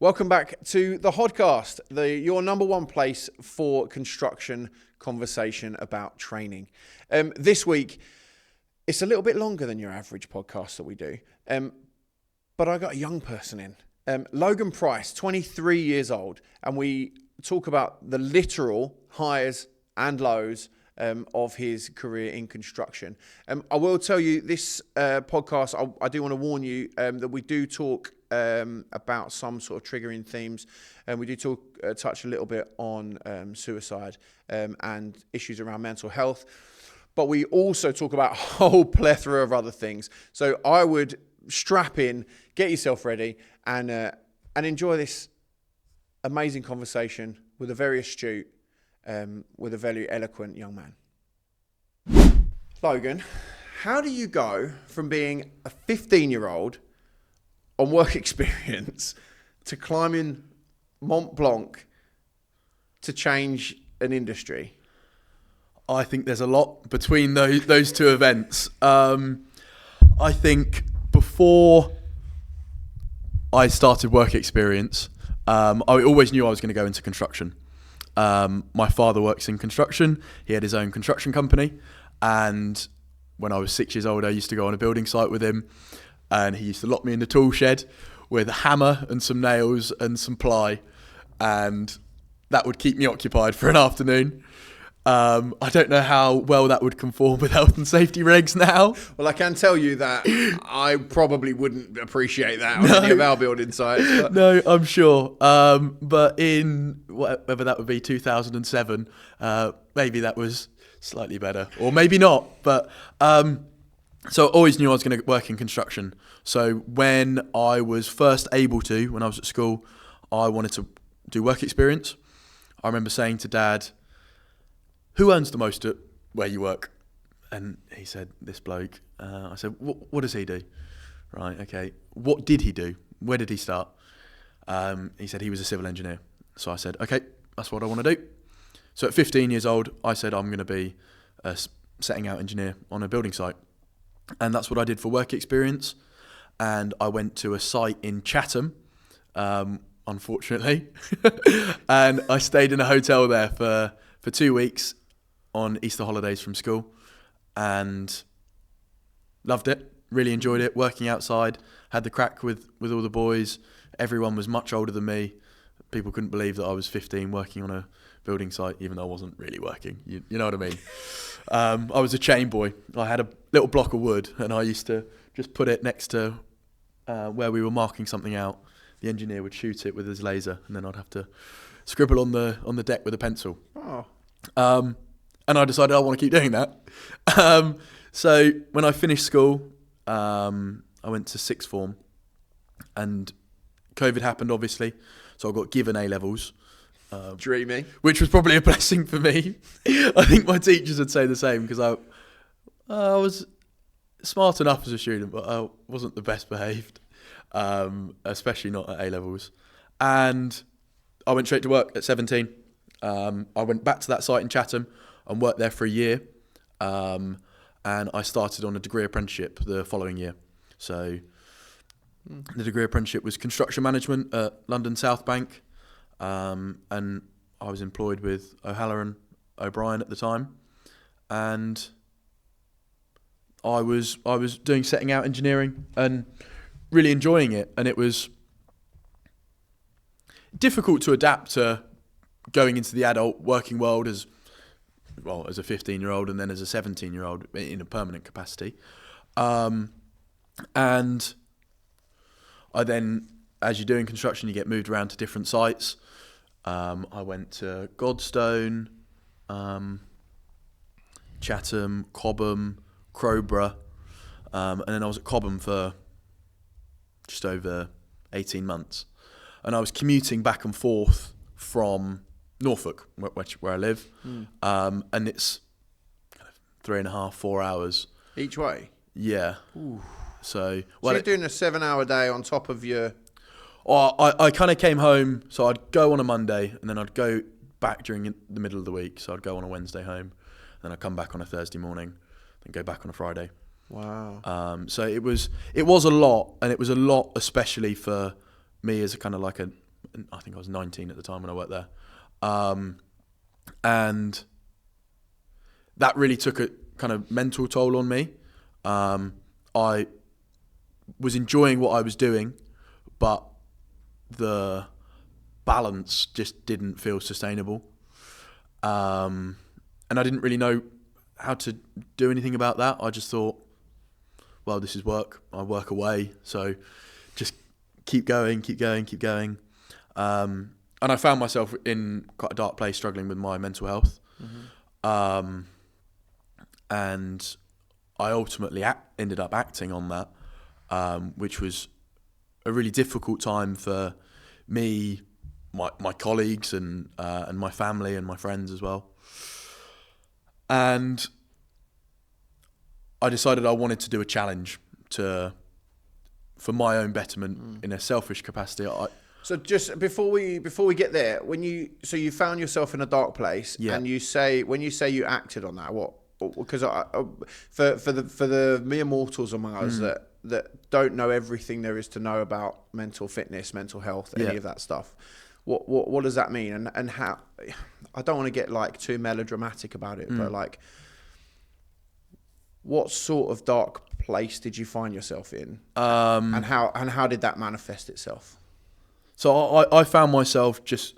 Welcome back to the Hodcast, your number one place for construction conversation about training. This week, it's a little bit longer than your average podcast that we do, but I got a young person in. Logan Price, 23 years old, and we talk about the literal highs and lows of his career in construction. I will tell you, this podcast, I do want to warn you that we do talk about some sort of triggering themes, and we do touch a little bit on suicide and issues around mental health, but we also talk about a whole plethora of other things. So I would strap in, get yourself ready, and enjoy this amazing conversation with a very astute, with a very eloquent young man. Logan, how do you go from being a 15-year-old on work experience to climbing Mont Blanc to change an industry? I think there's a lot between those two events. I think before I started work experience, I always knew I was going to go into construction. My father works in construction. He had his own construction company. And when I was 6 years old, I used to go on a building site with him. And he used to lock me in the tool shed with a hammer and some nails and some ply. And that would keep me occupied for an afternoon. I don't know how well that would conform with health and safety regs now. Well, I can tell you that I probably wouldn't appreciate that on any of our building sites. But. No, I'm sure. But in whether that would be 2007, maybe that was slightly better, or maybe not. But so I always knew I was going to work in construction. So when I was first able to, when I was at school, I wanted to do work experience. I remember saying to Dad, "Who earns the most at where you work?" And he said, "This bloke." I said, what does he do? Right, okay. What did he do? Where did he start? He said he was a civil engineer. So I said, okay, that's what I want to do. So at 15 years old, I said I'm going to be a setting out engineer on a building site. And that's what I did for work experience. And I went to a site in Chatham, unfortunately. And I stayed in a hotel there for 2 weeks on Easter holidays from school, and loved it, really enjoyed it, working outside, had the crack with all the boys. Everyone was much older than me. People couldn't believe that I was 15 working on a building site, even though I wasn't really working. You know what I mean? I was a chain boy. I had a little block of wood, and I used to just put it next to where we were marking something out. The engineer would shoot it with his laser, and then I'd have to scribble on the deck with a pencil. Oh. And I decided I want to keep doing that. So when I finished school, I went to sixth form, and COVID happened, obviously. So I got given A-levels. Dreamy. Which was probably a blessing for me. I think my teachers would say the same, because I was smart enough as a student, but I wasn't the best behaved, especially not at A-levels. And I went straight to work at 17. I went back to that site in Chatham and worked there for a year. And I started on a degree apprenticeship the following year. So the degree apprenticeship was construction management at London South Bank. And I was employed with O'Halloran O'Brien at the time. And I was doing setting out engineering and really enjoying it. And it was difficult to adapt to going into the adult working world as a 15-year-old and then as a 17-year-old in a permanent capacity. And I then, as you do in construction, you get moved around to different sites. I went to Godstone, Chatham, Cobham, Crowborough, and then I was at Cobham for just over 18 months. And I was commuting back and forth from Norfolk, where I live, and it's kind of 3.5, 4 hours. Each way? Yeah. Ooh. So you're doing a 7-hour day on top of your... I kind of came home, so I'd go on a Monday, and then I'd go back during the middle of the week. So I'd go on a Wednesday home, and then I'd come back on a Thursday morning, then go back on a Friday. Wow. So it was a lot, and it was a lot especially for me as a kind of like a I think I was 19 at the time when I worked there. And that really took a kind of mental toll on me. I was enjoying what I was doing, but the balance just didn't feel sustainable. And I didn't really know how to do anything about that. I just thought, well, this is work. I work away, so just keep going. And I found myself in quite a dark place, struggling with my mental health. Mm-hmm. And I ultimately ended up acting on that, which was a really difficult time for me, my colleagues, and my family and my friends as well. And I decided I wanted to do a challenge for my own betterment in a selfish capacity. So just before we get there, you found yourself in a dark place, and when you say you acted on that, what? Because for the mere mortals among us that don't know everything there is to know about mental fitness, mental health, any of that stuff, what does that mean, and how? I don't want to get like too melodramatic about it, but like, what sort of dark place did you find yourself in, and how did that manifest itself? So I found myself just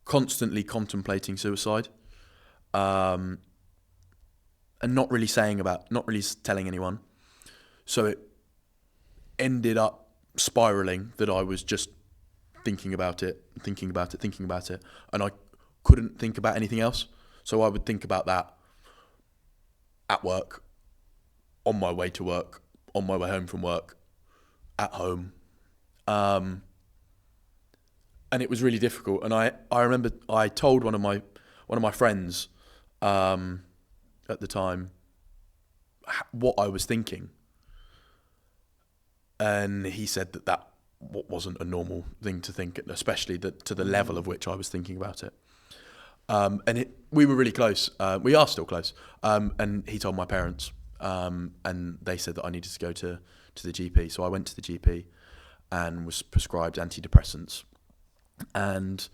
constantly contemplating suicide, and not really telling anyone. So it ended up spiraling that I was just thinking about it, and I couldn't think about anything else. So I would think about that at work, on my way to work, on my way home from work, at home. And it was really difficult. And I remember I told one of my friends at the time what I was thinking, and he said that wasn't a normal thing to think, especially to the level of which I was thinking about it. And we were really close. We are still close. And he told my parents, and they said that I needed to go to the GP. So I went to the GP and was prescribed antidepressants. And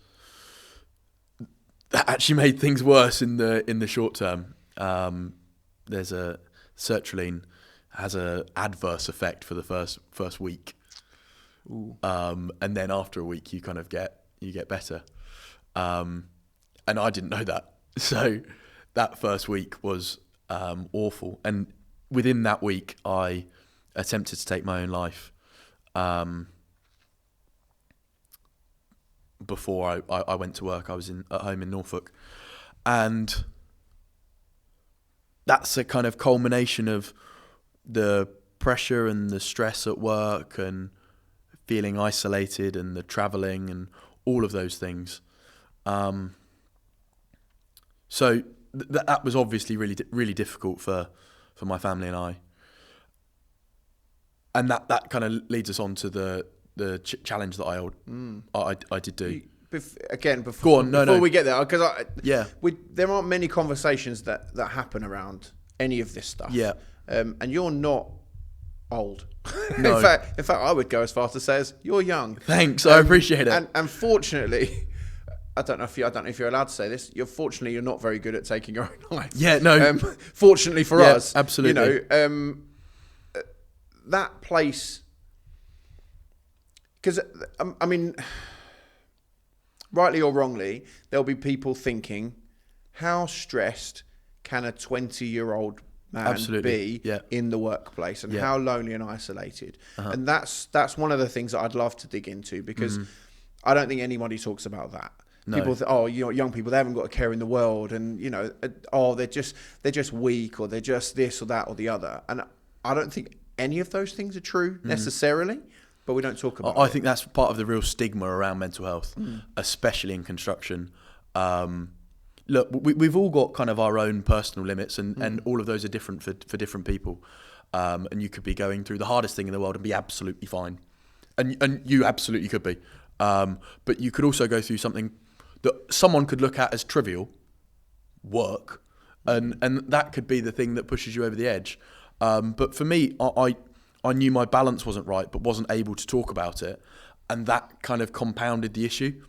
that actually made things worse in the short term. There's sertraline has a adverse effect for the first week. And then after a week you kind of get better. And I didn't know that. So that first week was awful. And within that week I attempted to take my own life. Before I went to work, I was at home in Norfolk. And that's a kind of culmination of the pressure and the stress at work and feeling isolated and the travelling and all of those things. So that was obviously really, really difficult for my family and I. And that kind of leads us on to the challenge that I did do. Before we get there, because there aren't many conversations that happen around any of this stuff. Yeah. And you're not old. No. in fact, I would go as far as to say you're young. Thanks, I appreciate it. And fortunately, I don't know if you're allowed to say this. You're not very good at taking your own life. Yeah, no. Fortunately for us, absolutely. That place, because I mean, rightly or wrongly, there'll be people thinking, how stressed can a 20-year-old man be in the workplace, and how lonely and isolated? And that's one of the things that I'd love to dig into, because I don't think anybody talks about that. No. People think, young people, they haven't got a care in the world, and they're just weak, or they're just this or that or the other. And I don't think any of those things are true necessarily, but we don't talk about it. I think that's part of the real stigma around mental health, especially in construction. Look, we've all got kind of our own personal limits, and all of those are different for different people. And you could be going through the hardest thing in the world and be absolutely fine. And you absolutely could be. But you could also go through something that someone could look at as trivial, work, and that could be the thing that pushes you over the edge. But for me, I knew my balance wasn't right, but wasn't able to talk about it. and that kind of compounded the issue.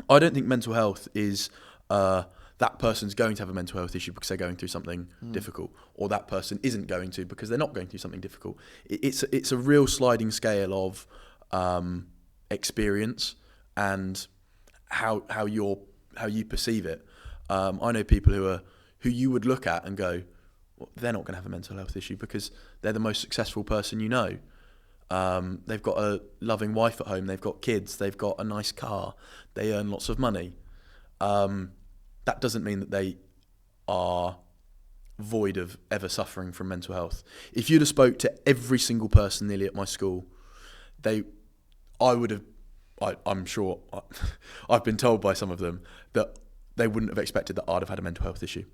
I don't think mental health is that person's going to have a mental health issue because they're going through something difficult, or that person isn't going to because they're not going through something difficult. It's a real sliding scale of experience and how you perceive it. I know people who you would look at and go, well, they're not going to have a mental health issue because they're the most successful person you know. They've got a loving wife at home, they've got kids, they've got a nice car, they earn lots of money. That doesn't mean that they are void of ever suffering from mental health. If you'd have spoke to every single person nearly at my school, I'm sure, I've been told by some of them that they wouldn't have expected that I'd have had a mental health issue.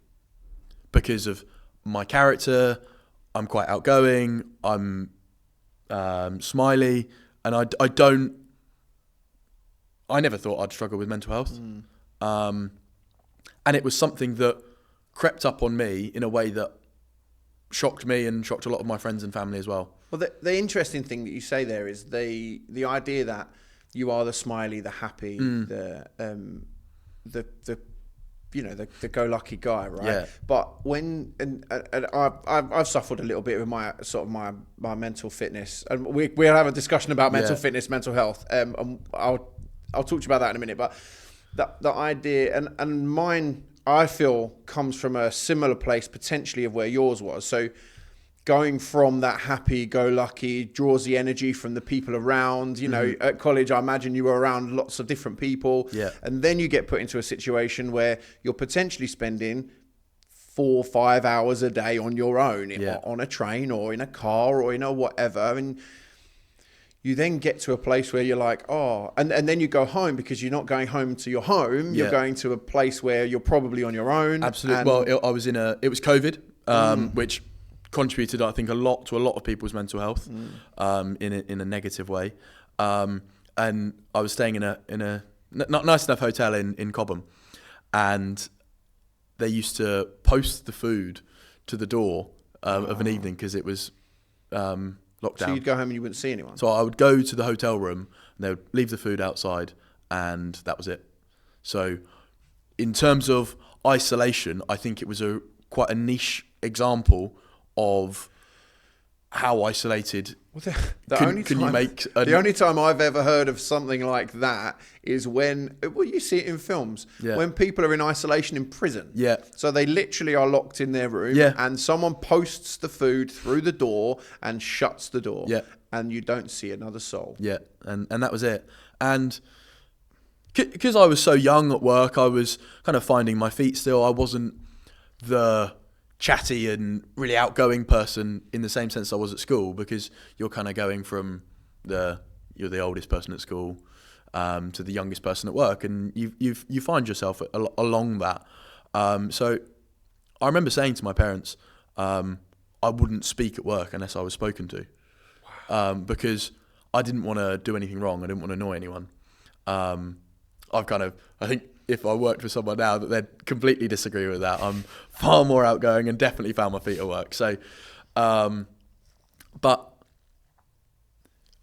Because of my character, I'm quite outgoing, I'm smiley, and I never thought I'd struggle with mental health. And it was something that crept up on me in a way that shocked me and shocked a lot of my friends and family as well. Well, the interesting thing that you say there is the idea that you are the smiley, the happy, the go-lucky guy, right? Yeah. But when and I've suffered a little bit with my sort of my mental fitness, and we'll have a discussion about mental fitness, mental health. And I'll talk to you about that in a minute. But the idea and mine, I feel, comes from a similar place potentially of where yours was. So going from that happy-go-lucky draws the energy from the people around. You know, at college, I imagine you were around lots of different people. Yeah. And then you get put into a situation where you're potentially spending 4 or 5 hours a day on your own, on a train or in a car or in a whatever. And you then get to a place where you're like, and then you go home because you're not going home to your home. You're going to a place where you're probably on your own. Absolutely. Well, it was COVID, which contributed, I think, a lot to a lot of people's mental health, in a negative way. And I was staying in a not nice enough hotel in Cobham, and they used to post the food to the door of an evening because it was lockdown. So you'd go home and you wouldn't see anyone? So I would go to the hotel room and they would leave the food outside, and that was it. So in terms of isolation, I think it was quite a niche example of how isolated you make. The only time I've ever heard of something like that is when you see it in films, when people are in isolation in prison. Yeah. So they literally are locked in their room, and someone posts the food through the door and shuts the door, and you don't see another soul. Yeah, and that was it. And because I was so young at work, I was kind of finding my feet still. I wasn't the chatty and really outgoing person in the same sense I was at school, because you're kind of going from you're the oldest person at school to the youngest person at work, and you find yourself along that. So I remember saying to my parents, I wouldn't speak at work unless I was spoken to, because I didn't want to do anything wrong. I didn't want to annoy anyone. I think if I worked with someone now, that they'd completely disagree with that. I'm far more outgoing and definitely found my feet at work. So, but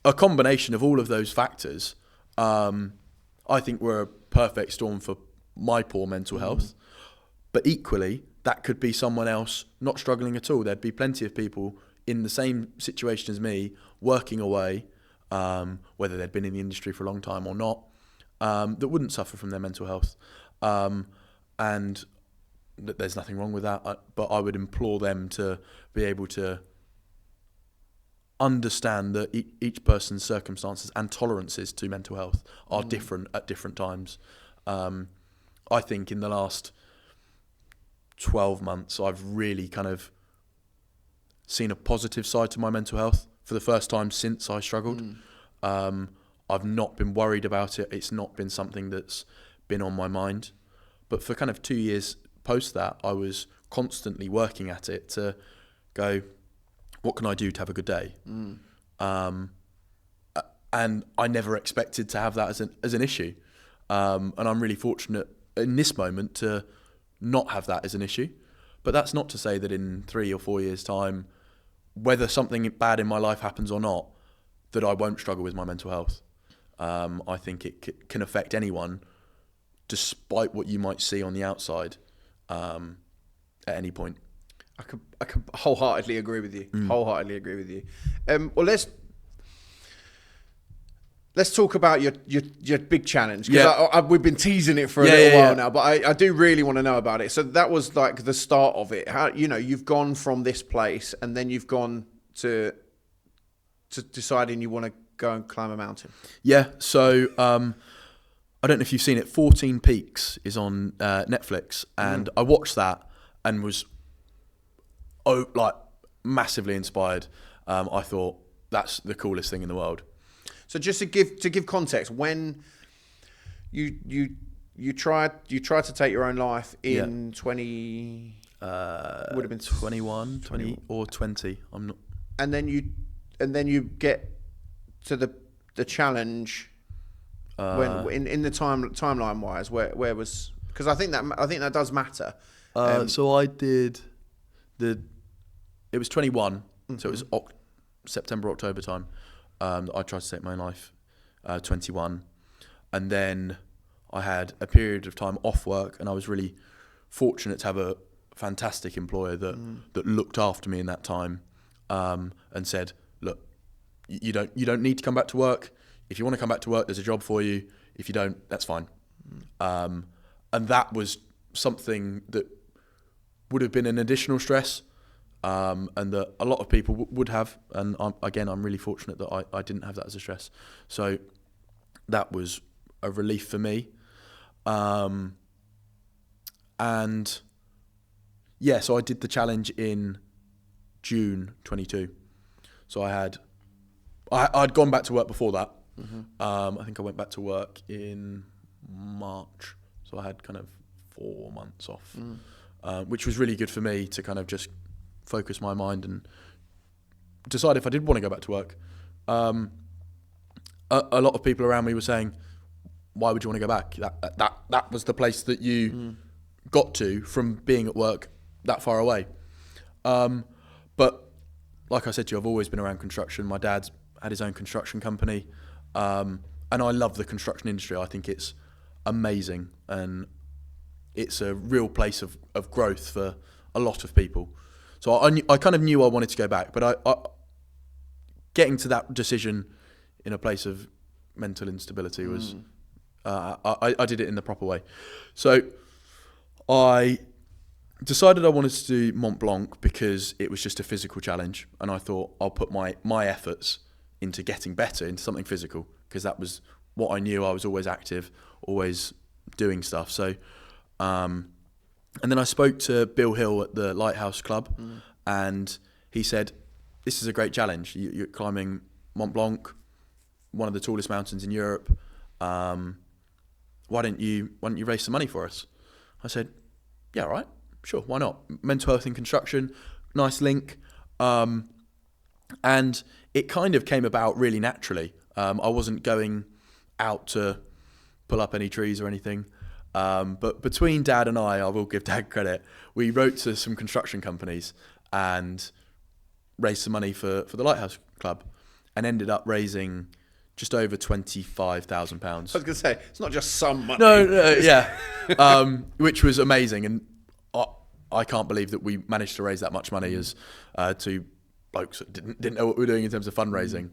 a combination of all of those factors, I think were a perfect storm for my poor mental health. But equally, that could be someone else not struggling at all. There'd be plenty of people in the same situation as me, working away, whether they'd been in the industry for a long time or not, that wouldn't suffer from their mental health. And there's nothing wrong with that. But I would implore them to be able to understand that each person's circumstances and tolerances to mental health are different at different times. I think in the last 12 months, I've really kind of seen a positive side to my mental health for the first time since I struggled. I've not been worried about it. It's not been something that's been on my mind. But for kind of 2 years post that, I was constantly working at it to go, what can I do to have a good day? And I never expected to have that as an issue. And I'm really fortunate in this moment to not have that as an issue. But that's not to say that in 3 or 4 years' time, whether something bad in my life happens or not, that I won't struggle with my mental health. I think it can affect anyone, despite what you might see on the outside, at any point. I could wholeheartedly agree with you. Wholeheartedly agree with you. Well, let's talk about your big challenge, because we've been teasing it for a little while now, but I do really want to know about it. So that was like the start of it. How, you've gone from this place and then you've gone to deciding you want to go and climb a mountain. Yeah. So I don't know if you've seen it. 14 Peaks is on Netflix, and I watched that and was massively inspired. I thought that's the coolest thing in the world. So just to give context, when you tried to take your own life in 20 would have been 21, 20 or 20. I'm not. And then you get to the challenge when in the timeline wise, where was, because I think that does matter. So I did it was 21, so it was September, October time. I tried to take my own life, 21. And then I had a period of time off work, and I was really fortunate to have a fantastic employer that looked after me in that time, and said, look, you don't need to come back to work. If you want to come back to work, there's a job for you. If you don't, that's fine. And that was something that would have been an additional stress, and that a lot of people would have. And I'm really fortunate that I didn't have that as a stress. So that was a relief for me. And yeah, so I did the challenge in June 22. So I'd gone back to work before that. I think I went back to work in March. So I had kind of 4 months off, which was really good for me to kind of just focus my mind and decide if I did want to go back to work. A lot of people around me were saying, why would you want to go back? That was the place that you got to from being at work that far away. But like I said to you, I've always been around construction. My dad's had his own construction company, and I love the construction industry. I think it's amazing, and it's a real place of growth for a lot of people. So I kind of knew I wanted to go back, but I getting to that decision in a place of mental instability was I did it in the proper way. So I decided I wanted to do Mont Blanc because it was just a physical challenge, and I thought I'll put my efforts into getting better, into something physical, because that was what I knew. I was always active, always doing stuff. So and then I spoke to Bill Hill at the Lighthouse Club, and he said, this is a great challenge. You're climbing Mont Blanc, one of the tallest mountains in Europe. Why don't you raise some money for us? I said, yeah, all right, sure, why not? Mental health in construction, nice link. And it kind of came about really naturally. I wasn't going out to pull up any trees or anything. But between Dad and I will give Dad credit, we wrote to some construction companies and raised some money for the Lighthouse Club, and ended up raising just over £25,000. I was going to say, it's not just some money. No, yeah. Which was amazing, and I can't believe that we managed to raise that much money as two blokes that didn't know what we were doing in terms of fundraising.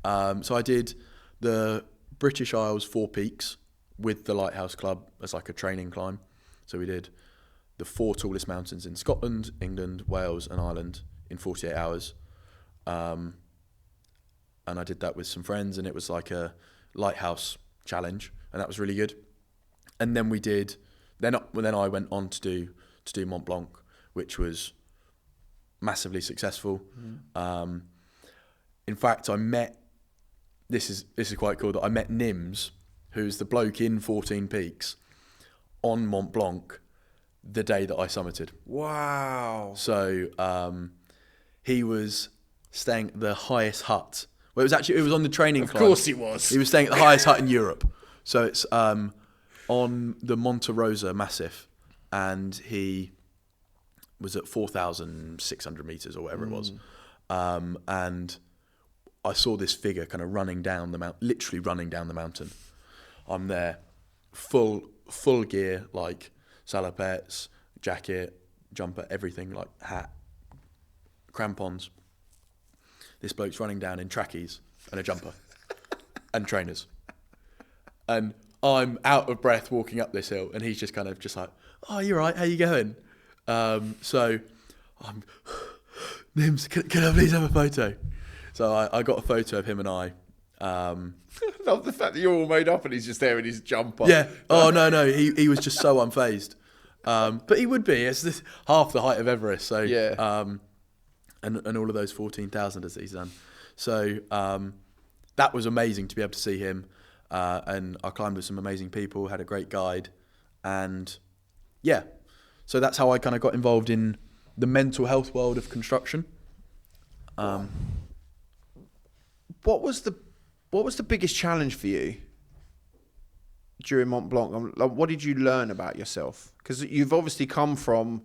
So I did the British Isles 4 Peaks with the Lighthouse Club as like a training climb. So we did the 4 tallest mountains in Scotland, England, Wales and Ireland in 48 hours. And I did that with some friends, and it was like a lighthouse challenge, and that was really good. And then then I went on to do Mont Blanc, which was massively successful. In fact, I met, this is quite cool, that I met Nims, who's the bloke in 14 Peaks, on Mont Blanc the day that I summited. Wow. So he was staying at the highest hut. Well, it was on the training climb. Of course he was. He was staying at the highest hut in Europe. So it's on the Monte Rosa Massif, and he was at 4,600 meters or whatever it was. And I saw this figure kind of running down the mountain, literally running down the mountain. I'm there, full gear, like salopettes, jacket, jumper, everything, like hat, crampons. This bloke's running down in trackies and a jumper and trainers. And I'm out of breath walking up this hill, and he's just kind of just like, "Oh, you're right, how you going?" So I'm, Nims, can I please have a photo? So I got a photo of him and I. I love the fact that you're all made up and he's just there in his jumper. Yeah. Oh, no. He was just so unfazed. But he would be. It's this, half the height of Everest. So yeah. And all of those 14,000 as he's done. So that was amazing to be able to see him. And I climbed with some amazing people, had a great guide. And yeah, so that's how I kind of got involved in the mental health world of construction. What was the biggest challenge for you during Mont Blanc? Like, what did you learn about yourself? Because you've obviously come from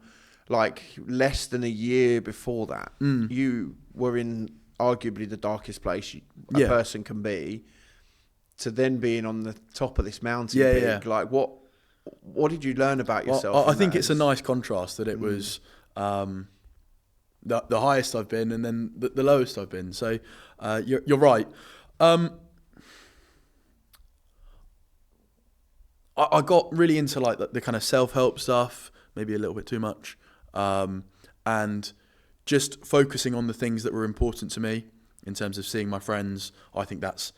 like less than a year before that. You were in arguably the darkest place a person can be, to then being on the top of this mountain peak. Yeah. Like what did you learn about yourself? Well, I think it's a nice contrast that it was the highest I've been and then the lowest I've been. So you're right. I got really into like the kind of self-help stuff, maybe a little bit too much, and just focusing on the things that were important to me in terms of seeing my friends. I think that's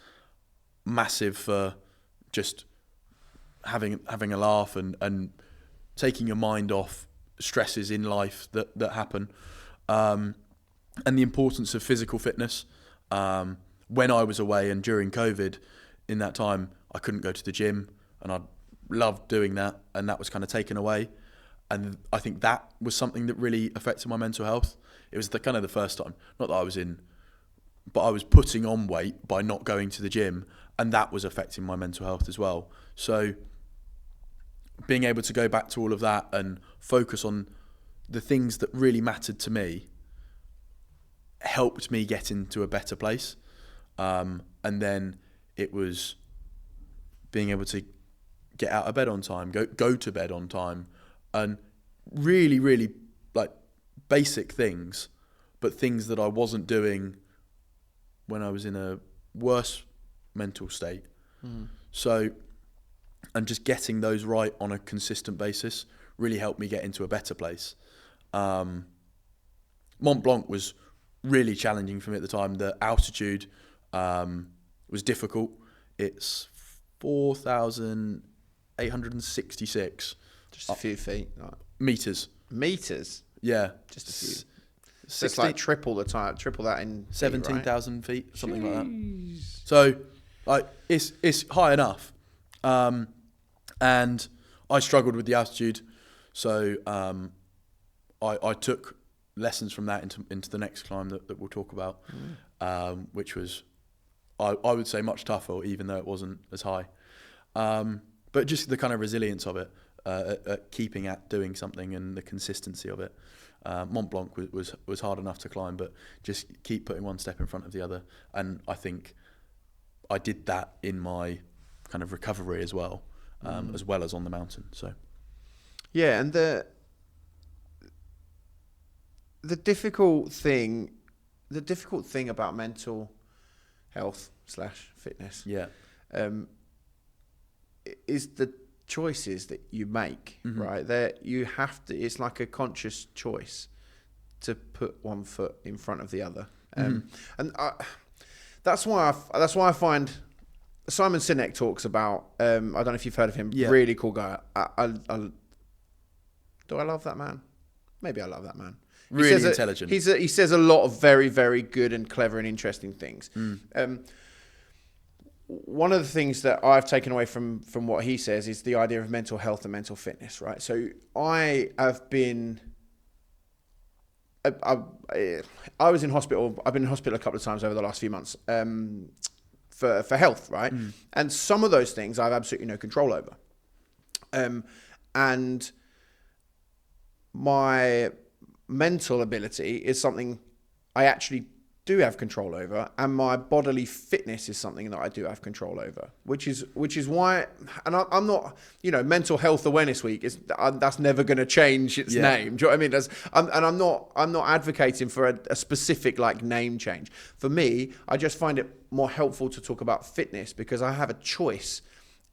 massive for just having a laugh and taking your mind off stresses in life that happen, and the importance of physical fitness. When I was away and during COVID, in that time, I couldn't go to the gym, and I loved doing that, and that was kind of taken away. And I think that was something that really affected my mental health. It was the kind of the first time, not that I was in, but I was putting on weight by not going to the gym, and that was affecting my mental health as well. So being able to go back to all of that and focus on the things that really mattered to me helped me get into a better place. And then it was being able to get out of bed on time, go to bed on time, and really, really like basic things, but things that I wasn't doing when I was in a worse mental state. So, and just getting those right on a consistent basis really helped me get into a better place. Mont Blanc was really challenging for me at the time. The altitude was difficult. It's 4,866. Just a few feet. Like. Meters. Meters? Yeah. Just a few. So it's like triple that in 17,000 feet, something like that. So like it's high enough. And I struggled with the altitude. So I took lessons from that into the next climb that we'll talk about, which was, I would say, much tougher, even though it wasn't as high. But just the kind of resilience of it, at keeping at doing something and the consistency of it. Mont Blanc was hard enough to climb, but just keep putting one step in front of the other. And I think I did that in my kind of recovery as well as on the mountain. So, yeah, and the difficult thing about mental health / fitness, is the choices that you make, right? That you have to. It's like a conscious choice to put one foot in front of the other, and that's why I find Simon Sinek talks about. I don't know if you've heard of him. Yeah. Really cool guy. Do I love that man? Maybe I love that man. Really intelligent. He says a lot of very, very good and clever and interesting things. One of the things that I've taken away from what he says is the idea of mental health and mental fitness, right? So I have been... I was in hospital. I've been in hospital a couple of times over the last few months for health, right? And some of those things I have absolutely no control over. And my mental ability is something I actually do have control over, and my bodily fitness is something that I do have control over, which is why, and I'm not, Mental Health Awareness Week is that's never going to change its name. Do you know what I mean? I'm not advocating for a specific like name change. For me, I just find it more helpful to talk about fitness because I have a choice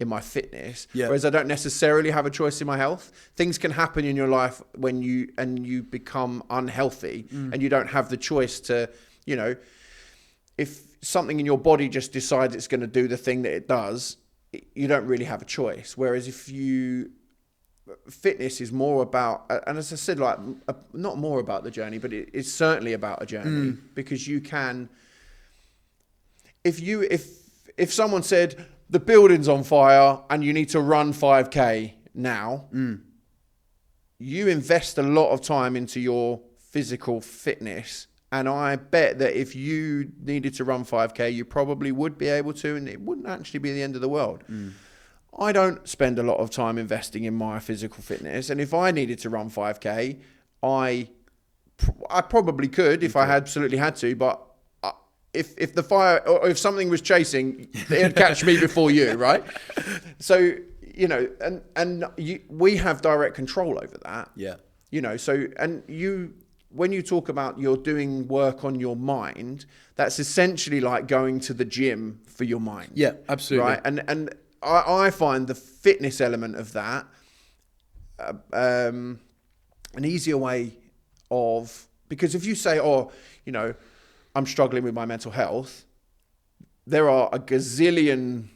in my fitness, whereas I don't necessarily have a choice in my health. Things can happen in your life when you become unhealthy, and you don't have the choice to. If something in your body just decides it's going to do the thing that it does, you don't really have a choice. Whereas fitness is more about, and as I said, like not more about the journey, but it's certainly about a journey because you can, if someone said the building's on fire and you need to run 5K now, you invest a lot of time into your physical fitness. And I bet that if you needed to run 5K, you probably would be able to, and it wouldn't actually be the end of the world. I don't spend a lot of time investing in my physical fitness. And if I needed to run 5K, I probably could if I absolutely had to. But if the fire, or if something was chasing, it'd catch me before you, right? So, we have direct control over that. Yeah. When you talk about you're doing work on your mind, that's essentially like going to the gym for your mind. Yeah, absolutely. Right. And I find the fitness element of that an easier way of, because if you say, I'm struggling with my mental health, there are a gazillion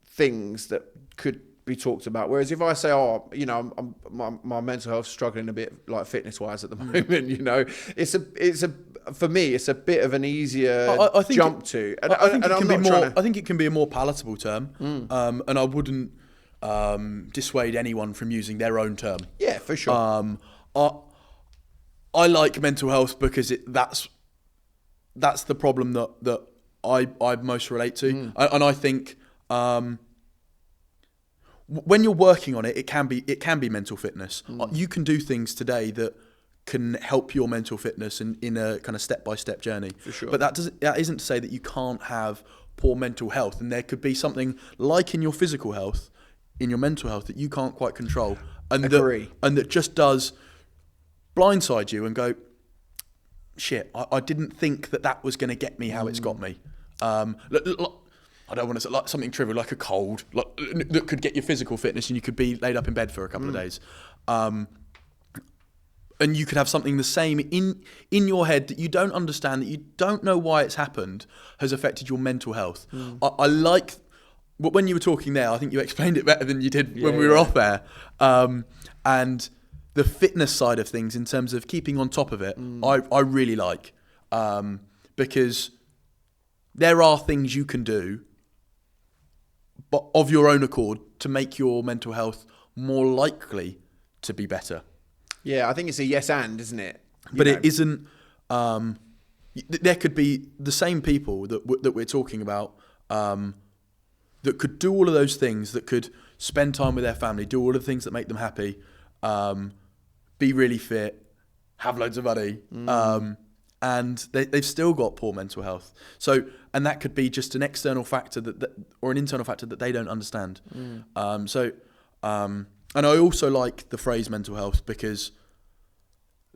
things that could be talked about. Whereas if I say, my mental health struggling a bit like fitness wise at the moment, for me, it's a bit of an easier I think jump to. And I think it can be a more palatable term, and I wouldn't dissuade anyone from using their own term. Yeah, for sure. I like mental health because that's the problem that I most relate to, and I think. When you're working on it, it can be mental fitness. You can do things today that can help your mental fitness in a kind of step-by-step journey. For sure. But that isn't to say that you can't have poor mental health, and there could be something like in your physical health, in your mental health that you can't quite control, and that just does blindside you and go, shit, I didn't think that was going to get me how it's got me. I don't want to say like something trivial like a cold, that could get your physical fitness and you could be laid up in bed for a couple of days. And you could have something the same in your head that you don't understand, that you don't know why it's happened, has affected your mental health. I like, when you were talking there, I think you explained it better than you did when we were off there. And the fitness side of things in terms of keeping on top of it, I really like. Because there are things you can do but of your own accord to make your mental health more likely to be better. Yeah, I think it's a yes and, isn't it? It isn't. There could be the same people that we're talking about that could do all of those things, that could spend time with their family, do all of the things that make them happy, be really fit, have loads of money, and they've still got poor mental health. So, and that could be just an external factor or an internal factor that they don't understand. And I also like the phrase mental health because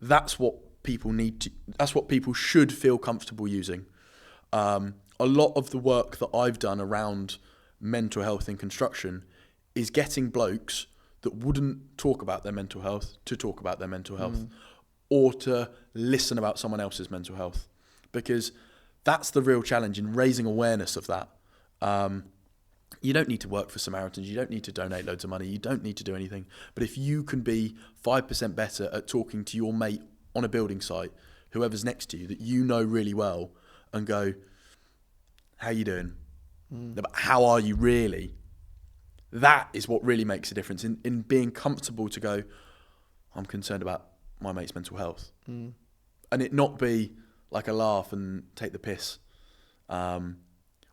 that's what people that's what people should feel comfortable using. A lot of the work that I've done around mental health in construction is getting blokes that wouldn't talk about their mental health to talk about their mental health, or to listen about someone else's mental health, because that's the real challenge in raising awareness of that. You don't need to work for Samaritans, you don't need to donate loads of money, you don't need to do anything. But if you can be 5% better at talking to your mate on a building site, whoever's next to you, that you know really well, and go, how you doing? But how are you really? That is what really makes a difference in being comfortable to go, I'm concerned about my mate's mental health. And it not be like a laugh and take the piss.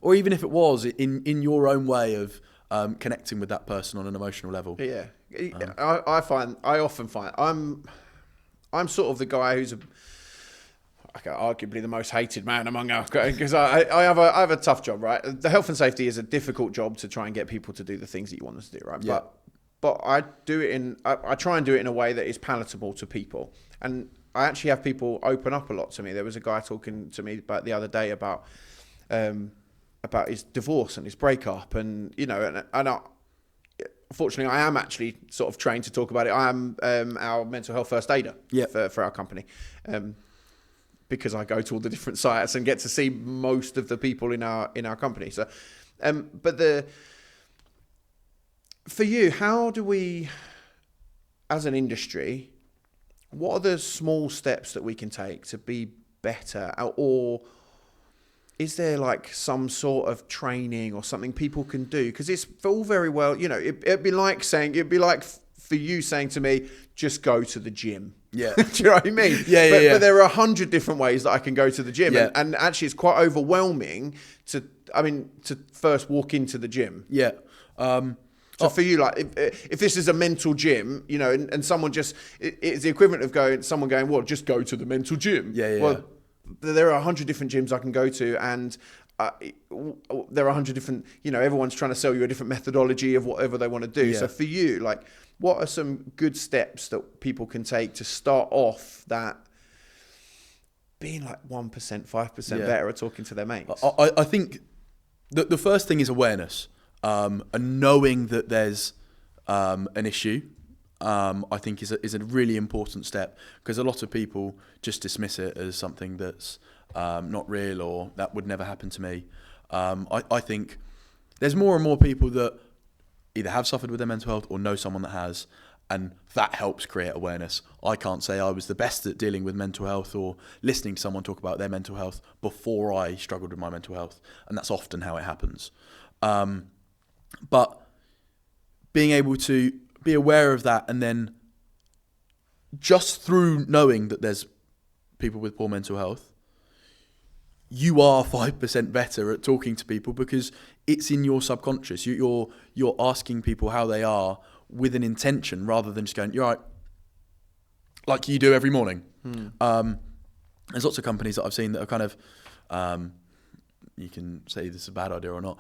Or even if it was, in your own way of connecting with that person on an emotional level. Yeah. I often find I'm sort of the guy who's arguably the most hated man among our, because I have a tough job, right? The health and safety is a difficult job to try and get people to do the things that you want them to do, right? Yeah. But I do it I try and do it in a way that is palatable to people. And I actually have people open up a lot to me. There was a guy talking to me about the other day about his divorce and his breakup, and unfortunately, I am actually sort of trained to talk about it. I am our mental health first aider for our company, because I go to all the different sites and get to see most of the people in our company. So, for you, how do we, as an industry, what are the small steps that we can take to be better, or is there like some sort of training or something people can do? Because it's all very well, it'd be like for you saying to me, just go to the gym. Yeah. Do you know what I mean? Yeah. But there are 100 different ways that I can go to the gym. Yeah. And actually it's quite overwhelming to first walk into the gym. Yeah. So for you, like, if this is a mental gym, and someone it's the equivalent of someone going, well, just go to the mental gym. Yeah. Well, there are 100 different gyms I can go to, and there are 100 different, everyone's trying to sell you a different methodology of whatever they want to do. Yeah. So for you, like, what are some good steps that people can take to start off that being like 1%, 5% better at talking to their mates? I think the first thing is awareness, and knowing that there's an issue. I think is a really important step, because a lot of people just dismiss it as something that's not real, or that would never happen to me. I think there's more and more people that either have suffered with their mental health or know someone that has, and that helps create awareness. I can't say I was the best at dealing with mental health or listening to someone talk about their mental health before I struggled with my mental health, and that's often how it happens. But being able to be aware of that, and then just through knowing that there's people with poor mental health, you are 5% better at talking to people, because it's in your subconscious. You're asking people how they are with an intention, rather than just going, you're right, like you do every morning. There's lots of companies that I've seen that are kind of, you can say this is a bad idea or not,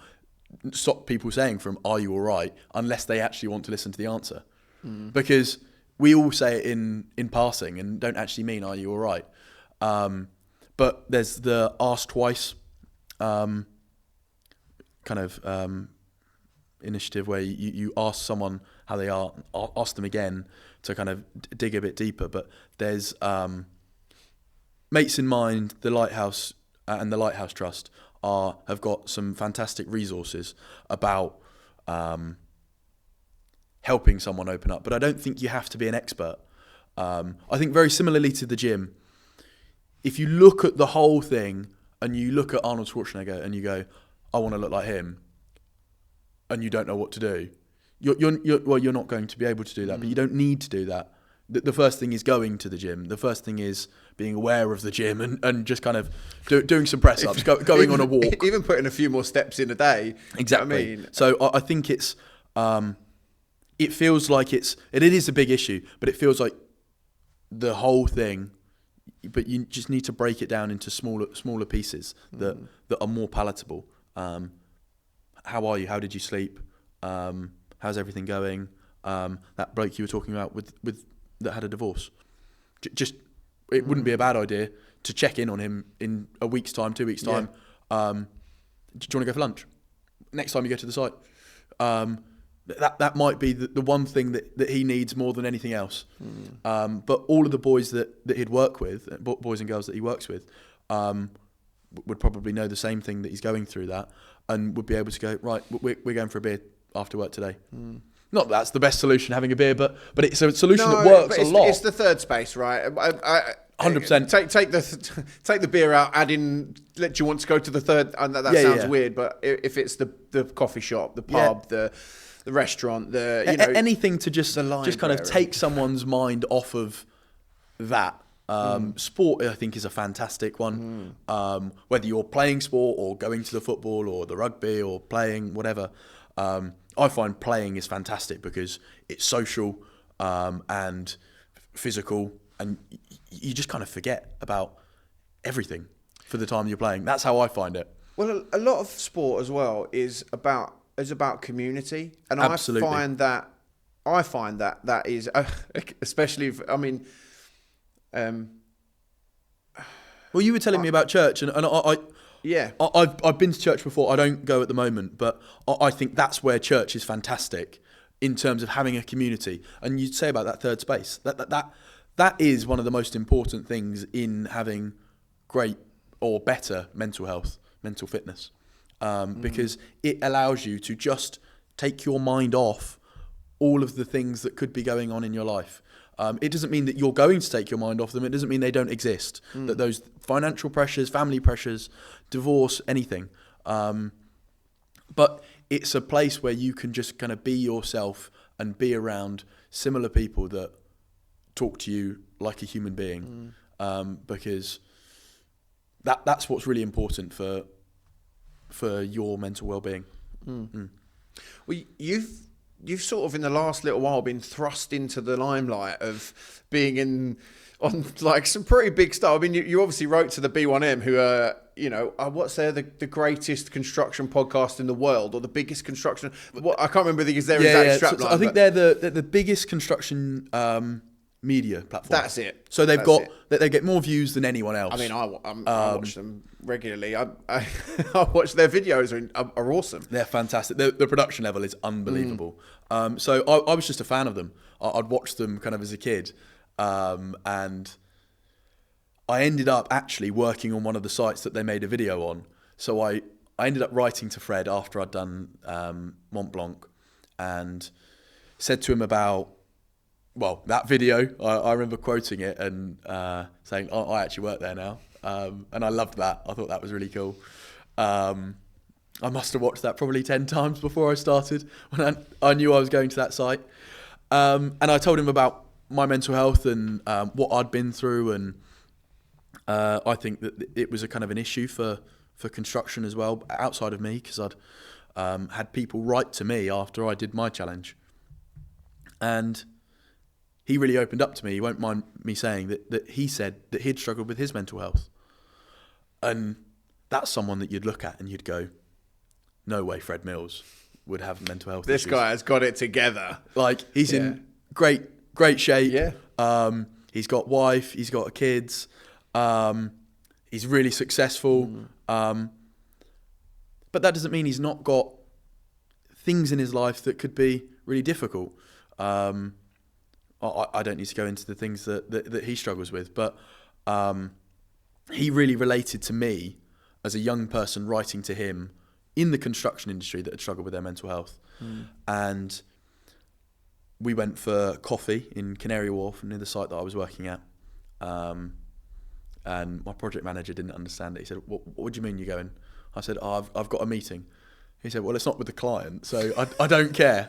stop people saying from, are you all right, unless they actually want to listen to the answer. Because we all say it in passing and don't actually mean, are you all right? But there's the ask twice initiative, where you ask someone how they are, ask them again to kind of dig a bit deeper. But there's Mates in Mind, the Lighthouse and the Lighthouse Trust have got some fantastic resources about helping someone open up. But I don't think you have to be an expert. I think very similarly to the gym, if you look at the whole thing and you look at Arnold Schwarzenegger and you go, I want to look like him, and you don't know what to do, you're not going to be able to do that. But you don't need to do that. The first thing is going to the gym. The first thing is being aware of the gym and just kind of doing some press ups, going on a walk, even putting a few more steps in a day. Exactly. You know what I mean? So I think it's it feels like it is a big issue, but it feels like the whole thing. But you just need to break it down into smaller pieces that are more palatable. How are you? How did you sleep? How's everything going? That bloke you were talking about with that had a divorce. It wouldn't be a bad idea to check in on him in a week's time, 2 weeks' time. Do you want to go for lunch? Next time you go to the site. That might be the one thing that he needs more than anything else. But all of the boys that he'd work with, boys and girls that he works with, would probably know the same thing, that he's going through that, and would be able to go, right, we're going for a beer after work today. Not that that's the best solution, having a beer, but it's a solution that works a lot. It's the third space, right? 100%. Take the beer out, add in, let you want to go to the third, and that sounds weird, but if it's the coffee shop, the pub, the restaurant, anything to just kind of take someone's mind off of that. Sport, I think, is a fantastic one. Whether you're playing sport or going to the football or the rugby or playing whatever, I find playing is fantastic because it's social and physical, and you just kind of forget about everything for the time you're playing. That's how I find it. Well, a lot of sport as well is about community, and Absolutely. I find that is especially if, I mean, well, you were telling me about church, and I've been to church before. I don't go at the moment, but I think that's where church is fantastic in terms of having a community. And you'd say about that third space, that is one of the most important things in having great or better mental health, mental fitness, because it allows you to just take your mind off all of the things that could be going on in your life. It doesn't mean that you're going to take your mind off them. It doesn't mean they don't exist. That those financial pressures, family pressures, divorce, anything. But it's a place where you can just kind of be yourself and be around similar people that talk to you like a human being, because that's what's really important for your mental well-being. Well, you've sort of in the last little while been thrust into the limelight of being on like some pretty big stuff. I mean, you obviously wrote to the B1M, who are, what's the greatest construction podcast in the world, or the biggest construction. I can't remember their exact strapline. So I think they're the biggest construction media platform. That's it. So they get more views than anyone else. I mean, I watch them regularly. I watch their videos are awesome. They're fantastic. The production level is unbelievable. So I was just a fan of them. I'd watched them kind of as a kid, and I ended up actually working on one of the sites that they made a video on. So I ended up writing to Fred after I'd done Mont Blanc, and said to him about, well, that video. I remember quoting it and saying, I actually work there now. And I loved that. I thought that was really cool. I must have watched that probably 10 times before I started, when I knew I was going to that site. And I told him about my mental health and what I'd been through. And I think that it was a kind of an issue for construction as well, outside of me, because I'd had people write to me after I did my challenge. And he really opened up to me. He won't mind me saying that he said that he'd struggled with his mental health. And that's someone that you'd look at and you'd go, no way Fred Mills would have mental health This issues. guy has got it together. Like, he's in great shape. Yeah. He's got wife, he's got kids. He's really successful. But that doesn't mean he's not got things in his life that could be really difficult. I don't need to go into the things that he struggles with, but he really related to me as a young person writing to him in the construction industry that had struggled with their mental health. And we went for coffee in Canary Wharf near the site that I was working at. And my project manager didn't understand it. He said, what do you mean you're going? I said, I've got a meeting. He said, well, it's not with the client, so I don't care.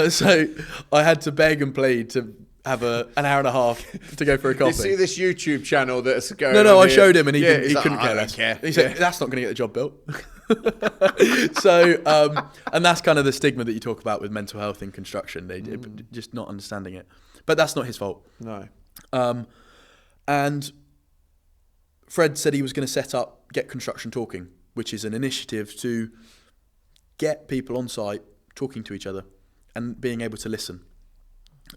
So I had to beg and plead to have an hour and a half to go for a coffee. You see this YouTube channel that's going No, on I here? showed him and he like, couldn't care I less. don't care. He said, that's not going to get the job built. So, and that's kind of the stigma that you talk about with mental health in construction. They just not understanding it. But that's not his fault. No. And Fred said he was going to set up Get Construction Talking, which is an initiative to get people on site talking to each other and being able to listen,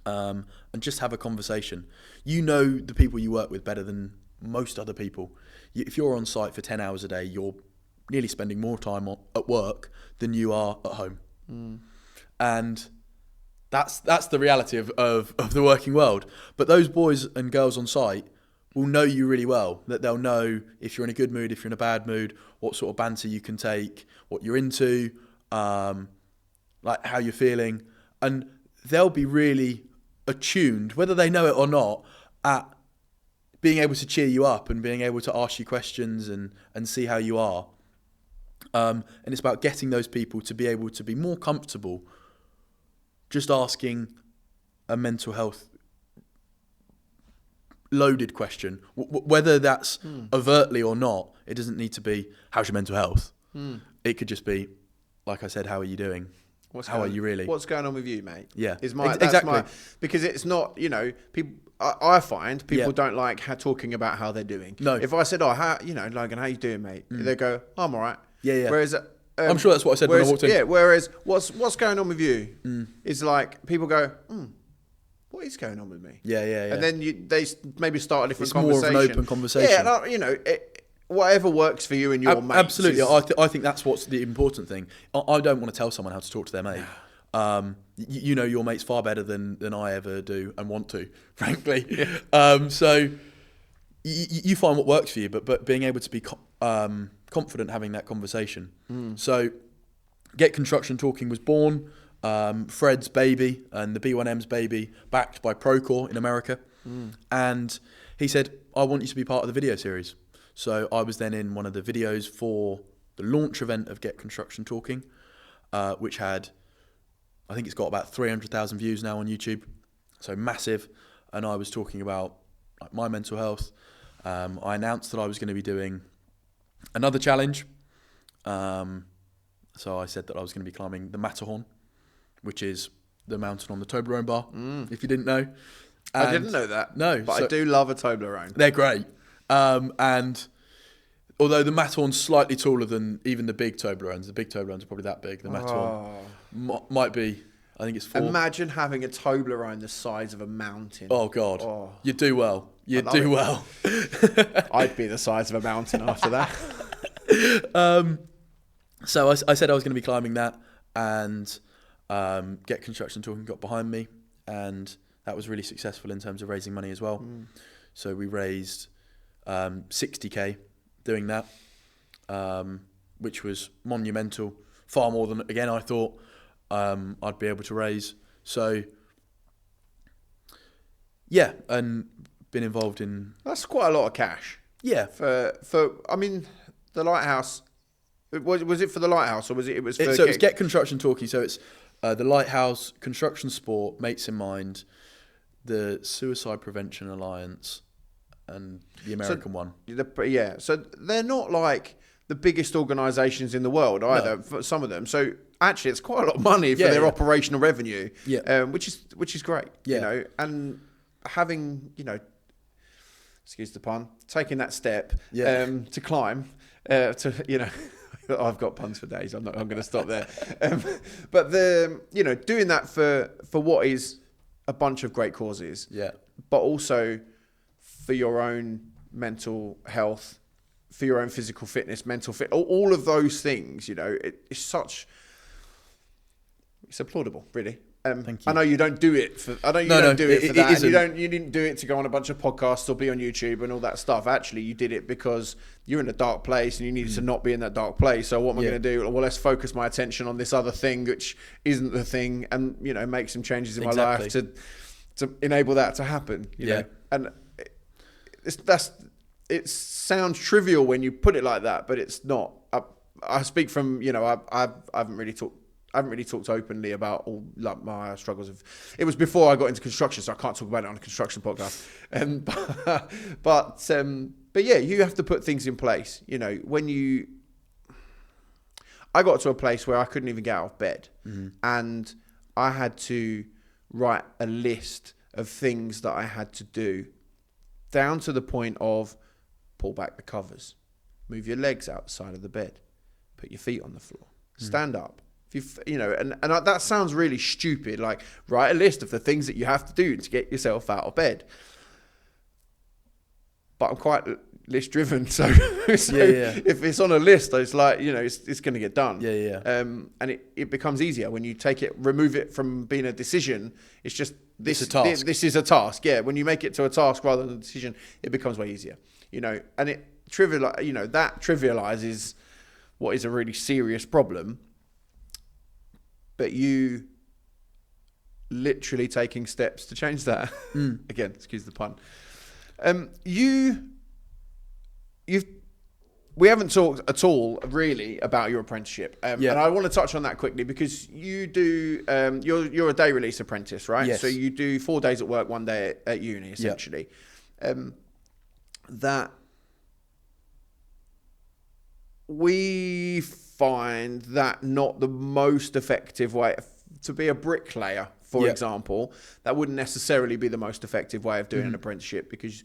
and just have a conversation. You know the people you work with better than most other people. If you're on site for 10 hours a day, you're nearly spending more time at work than you are at home. And that's the reality of the working world. But those boys and girls on site will know you really well, that they'll know if you're in a good mood, if you're in a bad mood, what sort of banter you can take, what you're into, like how you're feeling. And they'll be really attuned, whether they know it or not, at being able to cheer you up and being able to ask you questions and see how you are. And it's about getting those people to be able to be more comfortable just asking a mental health loaded question, whether that's overtly or not. It doesn't need to be, how's your mental health? It could just be, like I said, how are you doing? How are you really? What's going on with you, mate? Yeah, exactly. Because it's not, people. I find people don't like talking about how they're doing. No. If I said, Logan, how you doing, mate? They go, I'm all right. Yeah. Whereas I'm sure that's what I said when I walked in. Yeah. Whereas what's going on with you is like people go, what is going on with me? Yeah. And then they maybe start a different conversation. More of an open conversation. Yeah, and whatever works for you and your mates. Absolutely. I think that's what's the important thing. I don't want to tell someone how to talk to their mate. You know your mates far better than I ever do and want to, frankly. Yeah. So you find what works for you, but being able to be confident having that conversation. So Get Construction Talking was born. Fred's baby and the B1M's baby, backed by Procore in America. And he said, I want you to be part of the video series. So I was then in one of the videos for the launch event of Get Construction Talking, which had, I think it's got about 300,000 views now on YouTube. So massive. And I was talking about my mental health. I announced that I was going to be doing another challenge. So I said that I was going to be climbing the Matterhorn, which is the mountain on the Toblerone bar, if you didn't know. And I didn't know that. No. But I do love a Toblerone. They're great. And although the Matterhorn's slightly taller than even the big Toblerones are probably that big. The Matterhorn might be, I think it's 4. Imagine having a Toblerone the size of a mountain. Oh, God. You do well. You do well. I'd be the size of a mountain after that. So I said I was going to be climbing that, and Get Construction Talking got behind me, and that was really successful in terms of raising money as well. So we raised 60k doing that, which was monumental, far more than, again, I thought I'd be able to raise. So yeah, and been involved in... That's quite a lot of cash. Yeah. I mean, the Lighthouse... Was it for the Lighthouse, or was it? It was. So it's Get Construction Talking. So it's the Lighthouse, Construction Sport, Mates in Mind, the Suicide Prevention Alliance, and the American one. So they're not like the biggest organisations in the world either. No. For some of them. So actually, it's quite a lot of money for their operational revenue. Yeah. Which is great. Yeah. And having excuse the pun, taking that step to climb to I've got puns for days. I'm going to stop there. But doing that for what is a bunch of great causes. Yeah. But also for your own mental health, for your own physical fitness, mental fit, all of those things. It's applaudable, really. Thank you. I know you don't do it for. I know you don't do it for that. You didn't do it to go on a bunch of podcasts or be on YouTube and all that stuff. Actually, you did it because you're in a dark place and you needed to not be in that dark place. So what am I going to do? Well, let's focus my attention on this other thing, which isn't the thing, and make some changes in my life to enable that to happen. You know, and it sounds trivial when you put it like that, but it's not. I speak from I haven't really talked openly about all my struggles. It was before I got into construction, so I can't talk about it on a construction podcast. But yeah, you have to put things in place. I got to a place where I couldn't even get out of bed, and I had to write a list of things that I had to do, down to the point of pull back the covers, move your legs outside of the bed, put your feet on the floor, stand up. And that sounds really stupid, like write a list of the things that you have to do to get yourself out of bed. But I'm quite list driven, so if it's on a list, it's like, it's going to get done. And it becomes easier when you remove it from being a decision. It's just this is a task. Yeah, when you make it to a task rather than a decision, it becomes way easier. And it that trivializes what is a really serious problem. But you literally taking steps to change that. Again, excuse the pun. We haven't talked at all really about your apprenticeship, and I want to touch on that quickly because you do. You're a day release apprentice, right? Yes. So you do 4 days at work, 1 day at uni, essentially. That we find that not the most effective way to be a bricklayer, for example? That wouldn't necessarily be the most effective way of doing an apprenticeship, because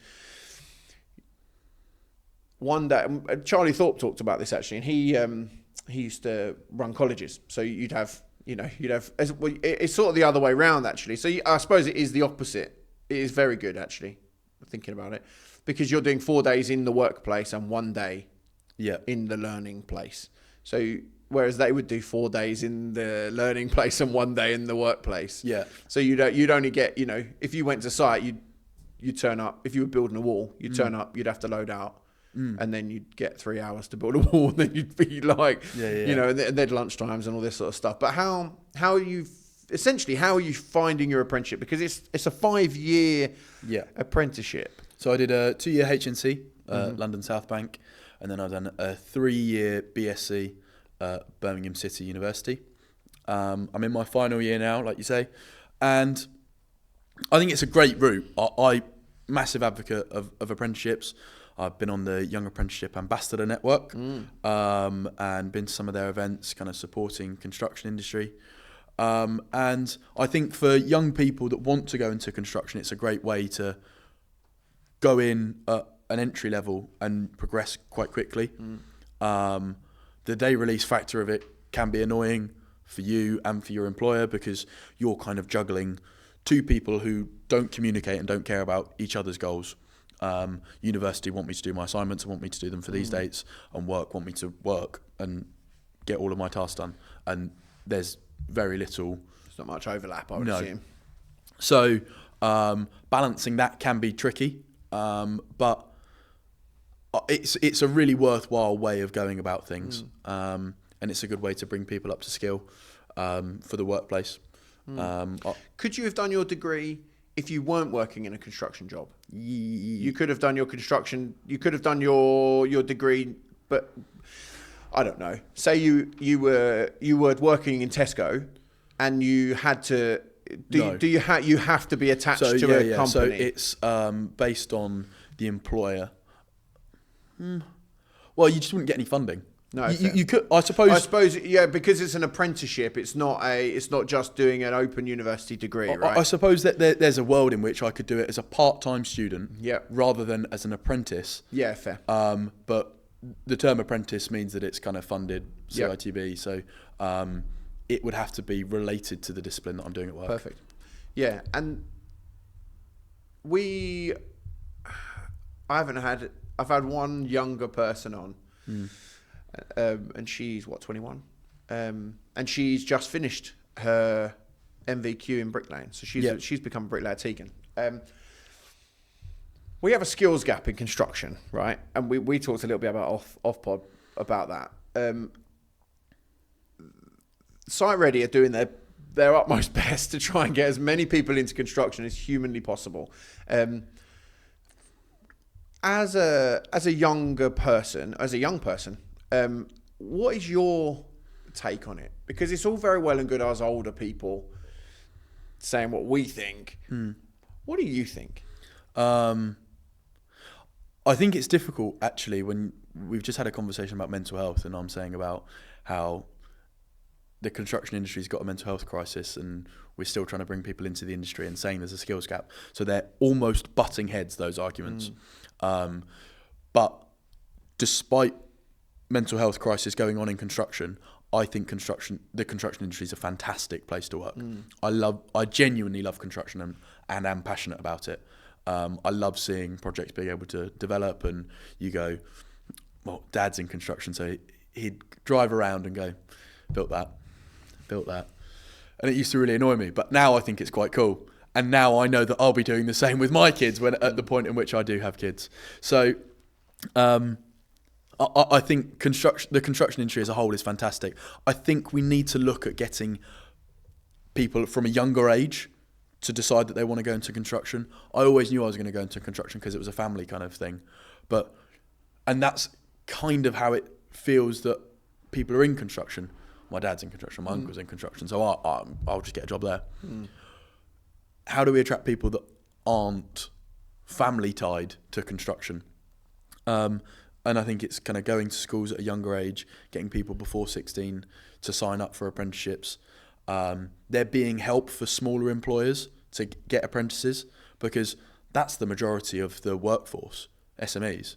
one day, Charlie Thorpe talked about this actually, and he used to run colleges. So you'd have, it's sort of the other way around actually. So I suppose it is the opposite. It is very good actually, thinking about it, because you're doing 4 days in the workplace and 1 day in the learning place. So whereas they would do 4 days in the learning place and 1 day in the workplace. Yeah. So you'd only get, if you went to site, you'd turn up. If you were building a wall, you'd turn up, you'd have to load out. And then you'd get 3 hours to build a wall, and then you'd be like, and then lunchtimes and all this sort of stuff. But how are you finding your apprenticeship? Because it's a 5-year apprenticeship. So I did a 2-year HNC, London South Bank, and then I've done a 3-year BSc, Birmingham City University. I'm in my final year now, like you say, and I think it's a great route. I'm massive advocate of apprenticeships. I've been on the Young Apprenticeship Ambassador Network and been to some of their events, kind of supporting construction industry. And I think for young people that want to go into construction, it's a great way to go in at an entry level and progress quite quickly. The day release factor of it can be annoying for you and for your employer, because you're kind of juggling two people who don't communicate and don't care about each other's goals. University want me to do my assignments, want me to do them for these dates, and work want me to work and get all of my tasks done. And there's very little. There's not much overlap, I would assume. So balancing that can be tricky, but it's a really worthwhile way of going about things, and it's a good way to bring people up to skill for the workplace. Could you have done your degree if you weren't working in a construction job? You could have done your construction. You could have done your degree, but I don't know. Say you were working in Tesco, and you had to. You have to be attached to a company? So it's based on the employer. Well, you just wouldn't get any funding. No, you could. I suppose, because it's an apprenticeship. It's not just doing an open university degree, right? I suppose that there's a world in which I could do it as a part-time student, rather than as an apprentice. Yeah, fair. But the term apprentice means that it's kind of funded CITB, so it would have to be related to the discipline that I'm doing at work. Perfect. Yeah, and I've had one younger person on. And she's 21, and she's just finished her MVQ in bricklaying, so she's become a bricklayer Tegan. We have a skills gap in construction, right? And we talked a little bit about off pod about that. Site Ready are doing their utmost best to try and get as many people into construction as humanly possible. As a young person, what is your take on it? Because it's all very well and good as older people saying what we think. What do you think? I think it's difficult, actually, when we've just had a conversation about mental health, and I'm saying about how the construction industry's got a mental health crisis, and we're still trying to bring people into the industry, and saying there's a skills gap. So they're almost butting heads, those arguments. But despite mental health crisis going on in construction, I think the construction industry is a fantastic place to work. I genuinely love construction and am passionate about it. I love seeing projects being able to develop, and you go, well, Dad's in construction, so he'd drive around and go, built that. And it used to really annoy me, but now I think it's quite cool. And now I know that I'll be doing the same with my kids at the point in which I do have kids. So I think the construction industry as a whole is fantastic. I think we need to look at getting people from a younger age to decide that they want to go into construction. I always knew I was going to go into construction because it was a family kind of thing. And that's kind of how it feels that people are in construction. My dad's in construction, my uncle's in construction, so I'll just get a job there. How do we attract people that aren't family tied to construction? And I think it's kind of going to schools at a younger age, getting people before 16 to sign up for apprenticeships. There being help for smaller employers to get apprentices, because that's the majority of the workforce, SMEs.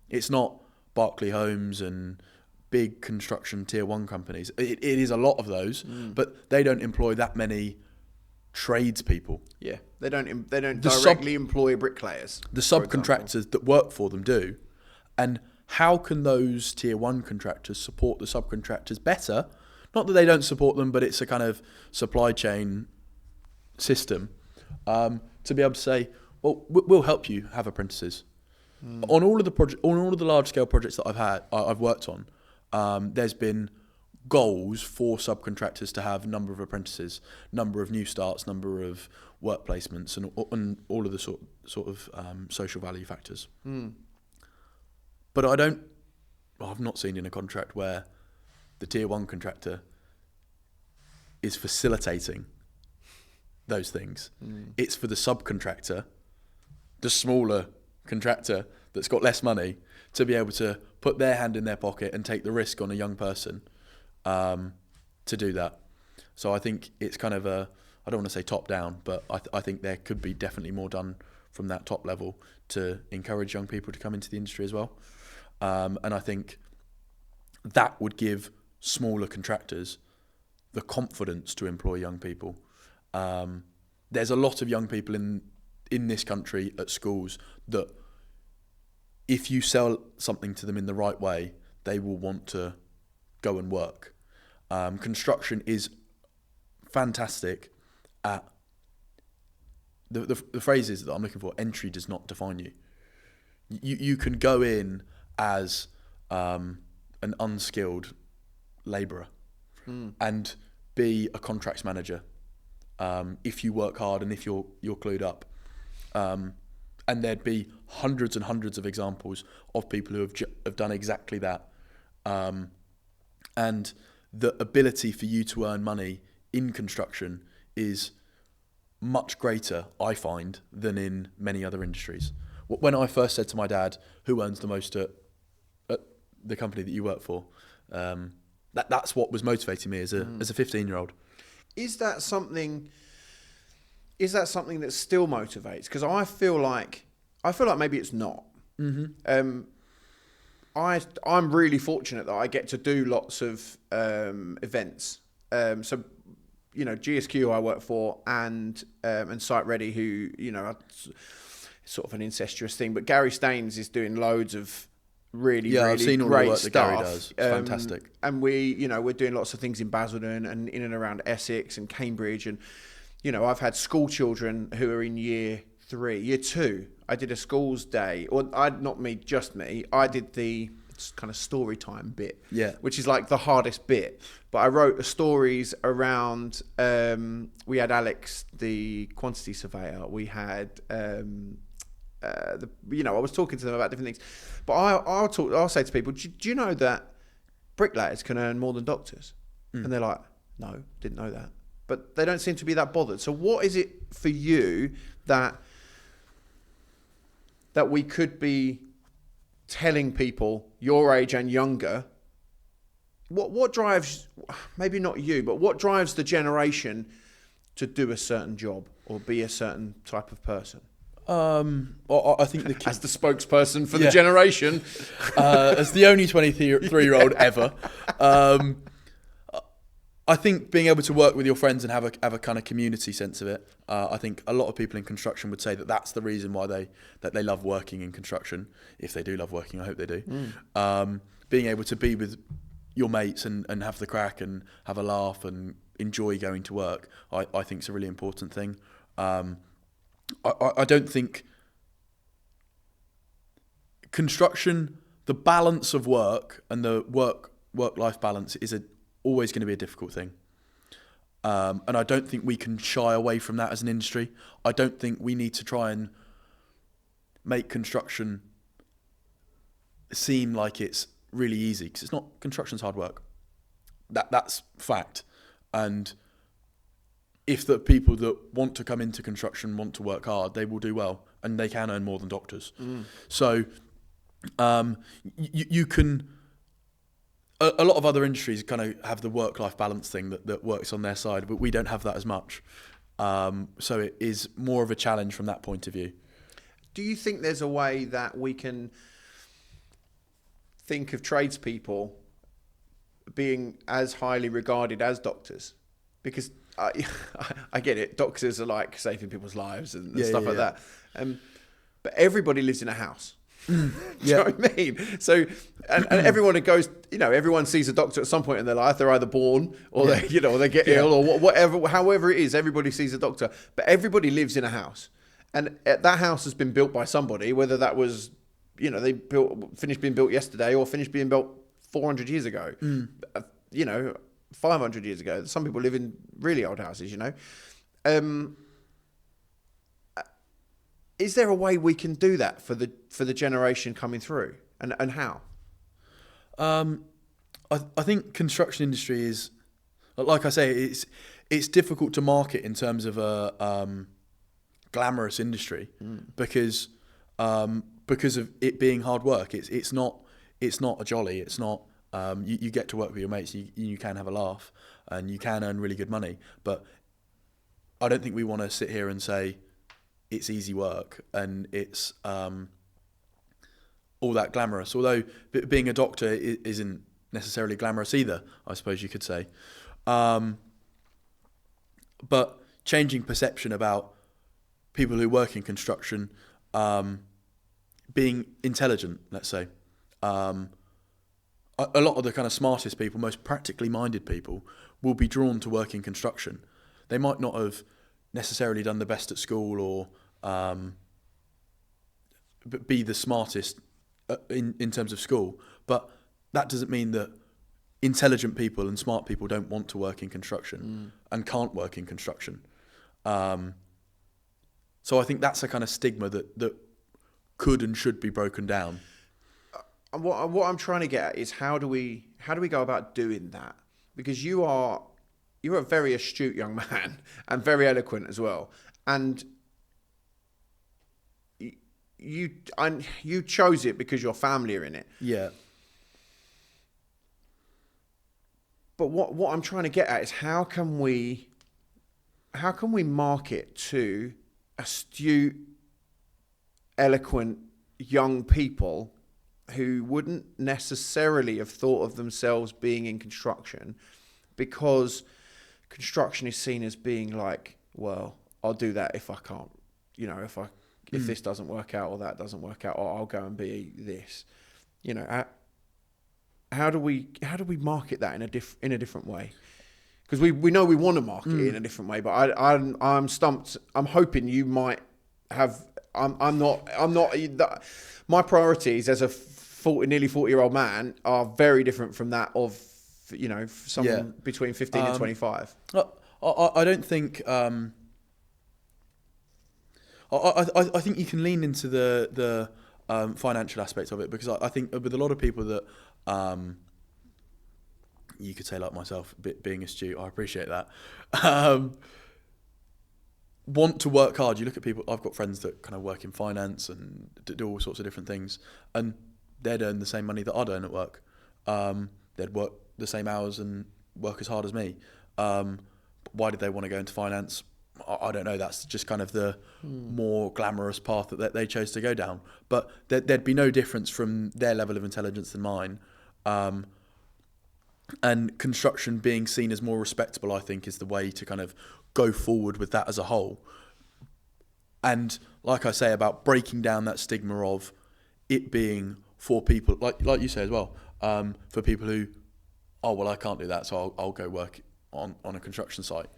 It's not Berkeley Homes and big construction tier 1 companies. It is a lot of those, but they don't employ that many tradespeople. Yeah, they don't directly employ bricklayers. The subcontractors that work for them do. And how can those tier 1 contractors support the subcontractors better? Not that they don't support them, but it's a kind of supply chain system to be able to say, well, we'll help you have apprentices. On all of the large scale projects that I've worked on, there's been goals for subcontractors to have number of apprentices, number of new starts, number of work placements, and all of the sort of social value factors. But I've not seen in a contract where the tier 1 contractor is facilitating those things. It's for the subcontractor, the smaller contractor that's got less money, to be able to put their hand in their pocket and take the risk on a young person to do that. So I think it's kind of I don't want to say top down, but I think there could be definitely more done from that top level to encourage young people to come into the industry as well. And I think that would give smaller contractors the confidence to employ young people. There's a lot of young people in this country at schools that if you sell something to them in the right way, they will want to go and work. Construction is fantastic at the phrases that I'm looking for. Entry does not define you. You can go in as an unskilled labourer and be a contracts manager if you work hard and if you're clued up. And there'd be hundreds and hundreds of examples of people who have done exactly that. And the ability for you to earn money in construction is much greater, I find, than in many other industries. When I first said to my dad, who earns the most at the company that you work for, that's what was motivating me as a 15-year-old. Is that something that still motivates? Because I feel like maybe it's not. I'm really fortunate that I get to do lots of events. So, GSQ I work for and Site Ready, who are sort of an incestuous thing, but Garry Staines is doing loads of really I've seen all great the work stuff. that Garry does. It's fantastic. And we're doing lots of things in Basildon and in and around Essex and Cambridge, and I've had school children who are in year 2. I did a schools day, just me. I did the kind of story time bit, which is like the hardest bit. But I wrote stories around. We had Alex, the quantity surveyor. We had. I was talking to them about different things, but I'll say to people, do you know that bricklayers can earn more than doctors? And they're like, no, didn't know that. But they don't seem to be that bothered. So what is it for you that we could be telling people your age and younger? What drives, maybe not you, but what drives the generation to do a certain job or be a certain type of person? I think as the spokesperson for the generation, as the only 23-year-old ever, I think being able to work with your friends and have a kind of community sense of it. I think a lot of people in construction would say that that's the reason why they love working in construction. If they do love working, I hope they do. Being able to be with your mates and have the crack and have a laugh and enjoy going to work, I think is a really important thing. I don't think construction, the balance of work and the work-life balance is always going to be a difficult thing. And I don't think we can shy away from that as an industry. I don't think we need to try and make construction seem like it's really easy, because it's not. Construction's hard work. That's fact. And if the people that want to come into construction want to work hard, they will do well, and they can earn more than doctors. So you can. A lot of other industries kind of have the work-life balance thing that works on their side, but we don't have that as much. So it is more of a challenge from that point of view. Do you think there's a way that we can think of tradespeople being as highly regarded as doctors? Because I get it, doctors are like saving people's lives and stuff like that. But everybody lives in a house. Do you know what I mean? So, and everyone who goes, everyone sees a doctor at some point in their life. They're either born or they get ill or whatever. However it is, everybody sees a doctor. But everybody lives in a house, and that house has been built by somebody. Whether that was, they finished being built yesterday or finished being built 400 years ago. 500 years ago. Some people live in really old houses. Is there a way we can do that for the generation coming through, and how? I think construction industry is, like I say, it's difficult to market in terms of a glamorous industry because of it being hard work. It's not a jolly. It's not. You get to work with your mates. You can have a laugh and you can earn really good money. But I don't think we want to sit here and say it's easy work and it's all that glamorous. Although being a doctor isn't necessarily glamorous either, I suppose you could say. But changing perception about people who work in construction being intelligent, let's say. A lot of the kind of smartest people, most practically minded people will be drawn to work in construction. They might not have necessarily done the best at school or be the smartest in terms of school, but that doesn't mean that intelligent people and smart people don't want to work in construction and can't work in construction. So I think that's a kind of stigma that could and should be broken down. What I'm trying to get at is how do we go about doing that? Because you're a very astute young man and very eloquent as well, and you chose it because your family are in it. Yeah. But what I'm trying to get at is how can we market to astute, eloquent young people who wouldn't necessarily have thought of themselves being in construction, because construction is seen as being like, well, I'll do that if I can't, if this doesn't work out or that doesn't work out, or I'll go and be this, how do we market that in a different way? Because we know we want to market it in a different way, but I'm stumped. I'm hoping you might have. I'm not. My priorities as a nearly 40-year-old man are very different from that of someone between 15 and 25. I don't think. I think you can lean into the financial aspect of it, because I think with a lot of people that you could say, like myself, being astute, I appreciate that, want to work hard. You look at people, I've got friends that kind of work in finance and do all sorts of different things, and they'd earn the same money that I'd earn at work. They'd work the same hours and work as hard as me. Why did they want to go into finance? I don't know. That's just kind of the more glamorous path that they chose to go down. But there'd be no difference from their level of intelligence than mine. And construction being seen as more respectable, I think, is the way to kind of go forward with that as a whole. And like I say, about breaking down that stigma of it being for people, like you say as well, for people who, oh, well, I can't do that, so I'll go work on a construction site.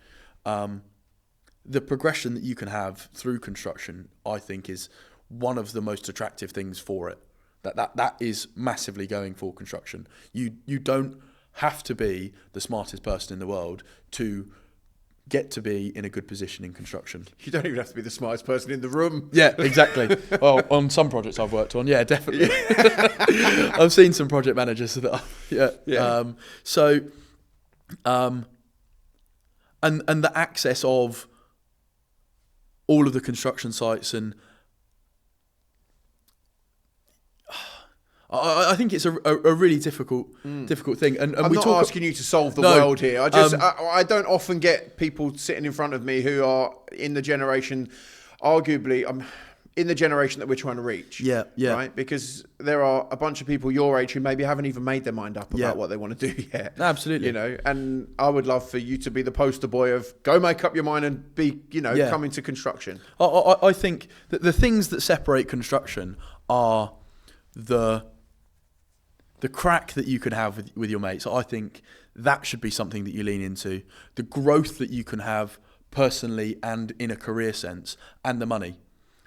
The progression that you can have through construction, I think, is one of the most attractive things for it. That is massively going for construction. You don't have to be the smartest person in the world to get to be in a good position in construction. You don't even have to be the smartest person in the room. Yeah, exactly. Well, on some projects I've worked on, yeah, definitely. I've seen some project managers that, and the access of all of the construction sites, and I think it's a really difficult thing. And I'm we not talk asking you to solve the world here. I don't often get people sitting in front of me who are in the generation, arguably, in the generation that we're trying to reach. Yeah. Right? Because there are a bunch of people your age who maybe haven't even made their mind up about what they want to do yet. Absolutely. You know, and I would love for you to be the poster boy of go make up your mind and be, come into construction. I think that the things that separate construction are the crack that you can have with your mates. I think that should be something that you lean into. The growth that you can have personally and in a career sense, and the money.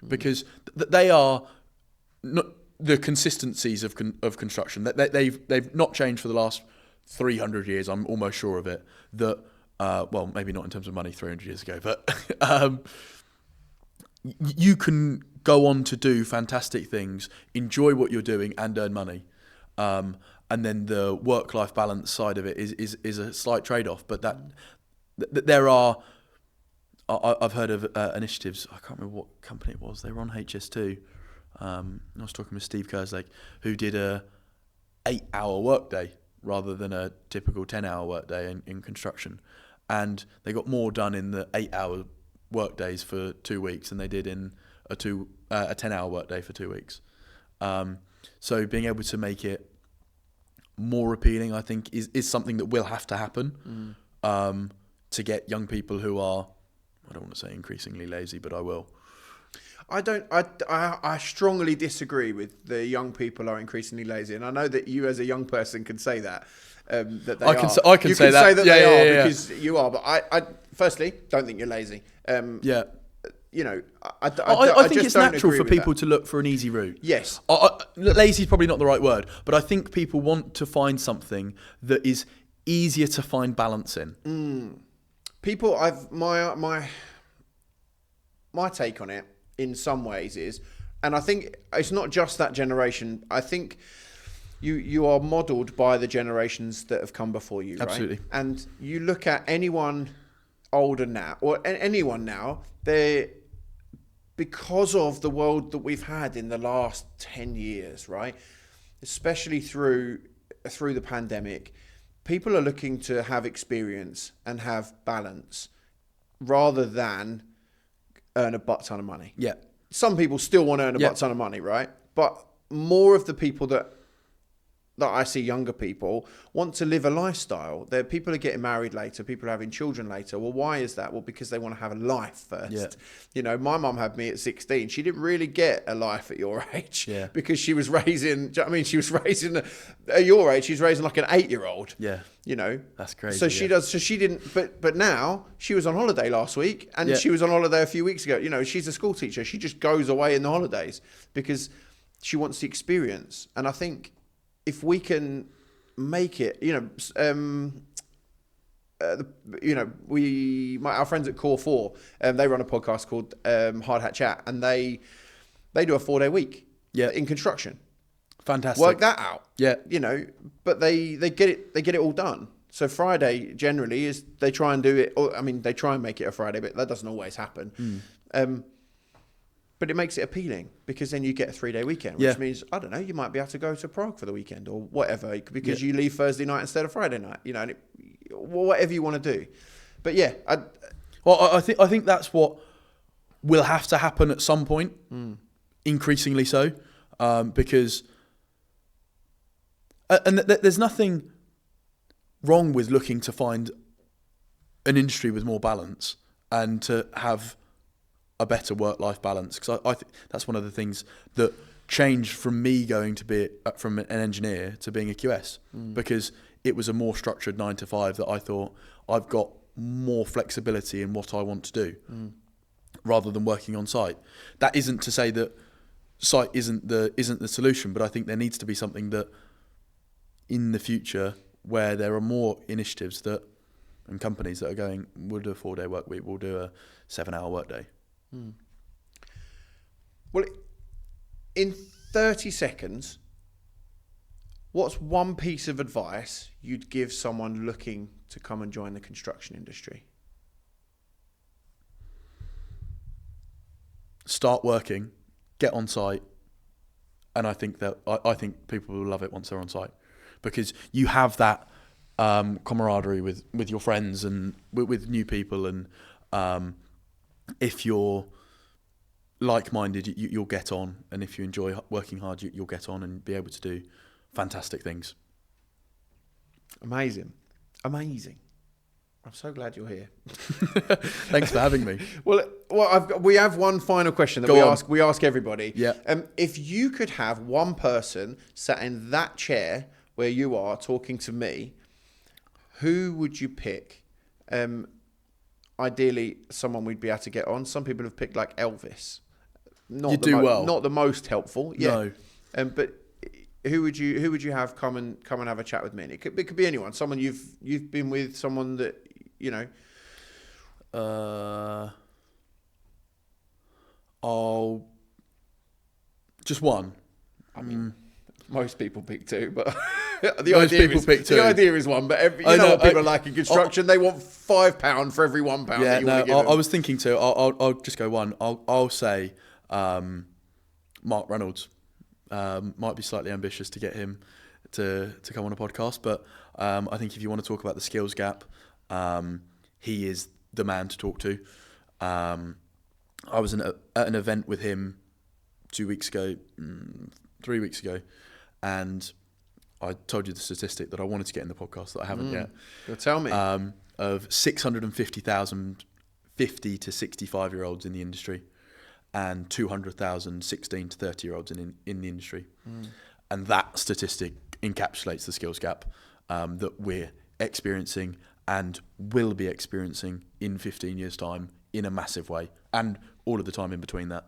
Because they are not the consistencies of construction. They've not changed for the last 300 years. I'm almost sure of it. That well, maybe not in terms of money 300 years ago, but you can go on to do fantastic things, enjoy what you're doing, and earn money. And then the work-life balance side of it is a slight trade-off. But that there are. I've heard of initiatives. I can't remember what company it was. They were on HS2. I was talking with Steve Kerslake, who did a 8-hour workday rather than a typical 10-hour workday in construction, and they got more done in the 8-hour workdays for 2 weeks than they did in a 10-hour workday for 2 weeks. So being able to make it more appealing, I think, is something that will have to happen to get young people who are, I don't want to say increasingly lazy, but I will. I strongly disagree with the young people are increasingly lazy, and I know that you as a young person can say that. That they I can say that they are because you are. But I firstly don't think you're lazy. I think it's natural for people to look for an easy route. Yes. Lazy is probably not the right word, but I think people want to find something that is easier to find balance in. People, my take on it in some ways is, and I think it's not just that generation. I think you are modelled by the generations that have come before you, right? Absolutely. And you look at anyone older now, or anyone now, they're, because of the world that we've had in the last 10 years, right? Especially through the pandemic, people are looking to have experience and have balance rather than earn a butt ton of money. Yeah. Some people still want to earn a butt ton of money, right? But more of the people that I see, younger people, want to live a lifestyle. People are getting married later. People are having children later. Well, why is that? Well, because they want to have a life first. Yeah. My mum had me at 16. She didn't really get a life at your age because she was raising, at your age, she's raising like an 8-year-old. Yeah. That's crazy. So she does. So she didn't. But now she was on holiday last week, and she was on holiday a few weeks ago. She's a school teacher. She just goes away in the holidays because she wants the experience. And I think if we can make it, our friends at Core 4, they run a podcast called Hard Hat Chat, and they do a 4-day week in construction. Fantastic. Work that out. Yeah. But they get it all done. So Friday generally is they try and do it, they try and make it a Friday, but that doesn't always happen. But it makes it appealing because then you get a 3-day weekend, which means, I don't know, you might be able to go to Prague for the weekend or whatever because you leave Thursday night instead of Friday night, and whatever you want to do. But I think that's what will have to happen at some point, increasingly so, because there's nothing wrong with looking to find an industry with more balance and to have a better work-life balance, because I think that's one of the things that changed from me going to be from an engineer to being a QS, because it was a more structured 9 to 5 that I thought I've got more flexibility in what I want to do rather than working on site. That isn't to say that site isn't the solution, but I think there needs to be something that in the future where there are more initiatives and companies that are going, we'll do a 4-day work week, we'll do a 7-hour work day. Well, in 30 seconds, what's one piece of advice you'd give someone looking to come and join the construction industry? Start working, get on site, and I think that I think people will love it once they're on site, because you have that camaraderie with your friends and with new people, and if you're like-minded, you'll get on, and if you enjoy working hard, you'll get on and be able to do fantastic things. Amazing. I'm so glad you're here. Thanks for having me. Well, we have one final question that we ask everybody. Yeah. If you could have one person sat in that chair where you are talking to me, who would you pick? Ideally, someone we'd be able to get on. Some people have picked like Elvis. Not the most helpful. Yeah. No. But who would you have come and have a chat with me? And it could be anyone. Someone you've been with. Someone that you know. I'll just one. I mean, most people pick two, but the idea is one. But you know what people are like in construction. They want £5 for every £1 that you want to give them. I was thinking two. I'll just go one. I'll say Mark Reynolds. Might be slightly ambitious to get him to come on a podcast, but I think if you want to talk about the skills gap, he is the man to talk to. I was at an event with him 3 weeks ago, and I told you the statistic that I wanted to get in the podcast that I haven't yet. You'll tell me. Of 650,000 50 to 65-year-olds in the industry, and 200,000 16 to 30-year-olds in the industry. And that statistic encapsulates the skills gap that we're experiencing and will be experiencing in 15 years' time in a massive way, and all of the time in between that.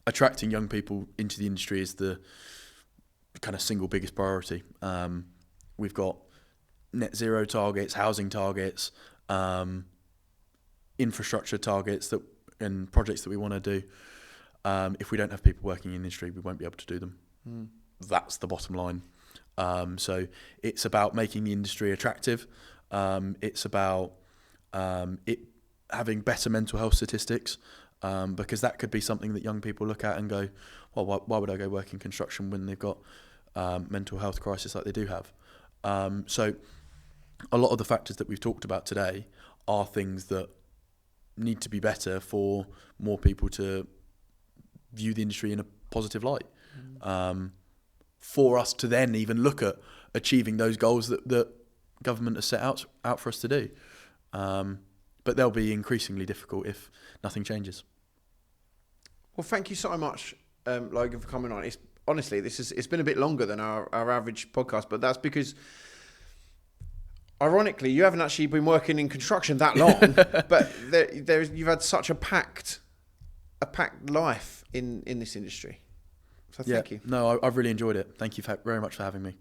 Attracting young people into the industry is the kind of single biggest priority. We've got net zero targets, housing targets, infrastructure targets and projects that we want to do. If we don't have people working in the industry, we won't be able to do them. That's the bottom line. So it's about making the industry attractive. It's about it having better mental health statistics, because that could be something that young people look at and go, well, why would I go work in construction when they've got mental health crisis like they do have? So a lot of the factors that we've talked about today are things that need to be better for more people to view the industry in a positive light. For us to then even look at achieving those goals that government has set out for us to do. But they'll be increasingly difficult if nothing changes. Well, thank you so much, Logan, for coming on. It's been a bit longer than our average podcast, but that's because, ironically, you haven't actually been working in construction that long, but you've had such a packed life in this industry. So thank you. No, I've really enjoyed it. Thank you very much for having me.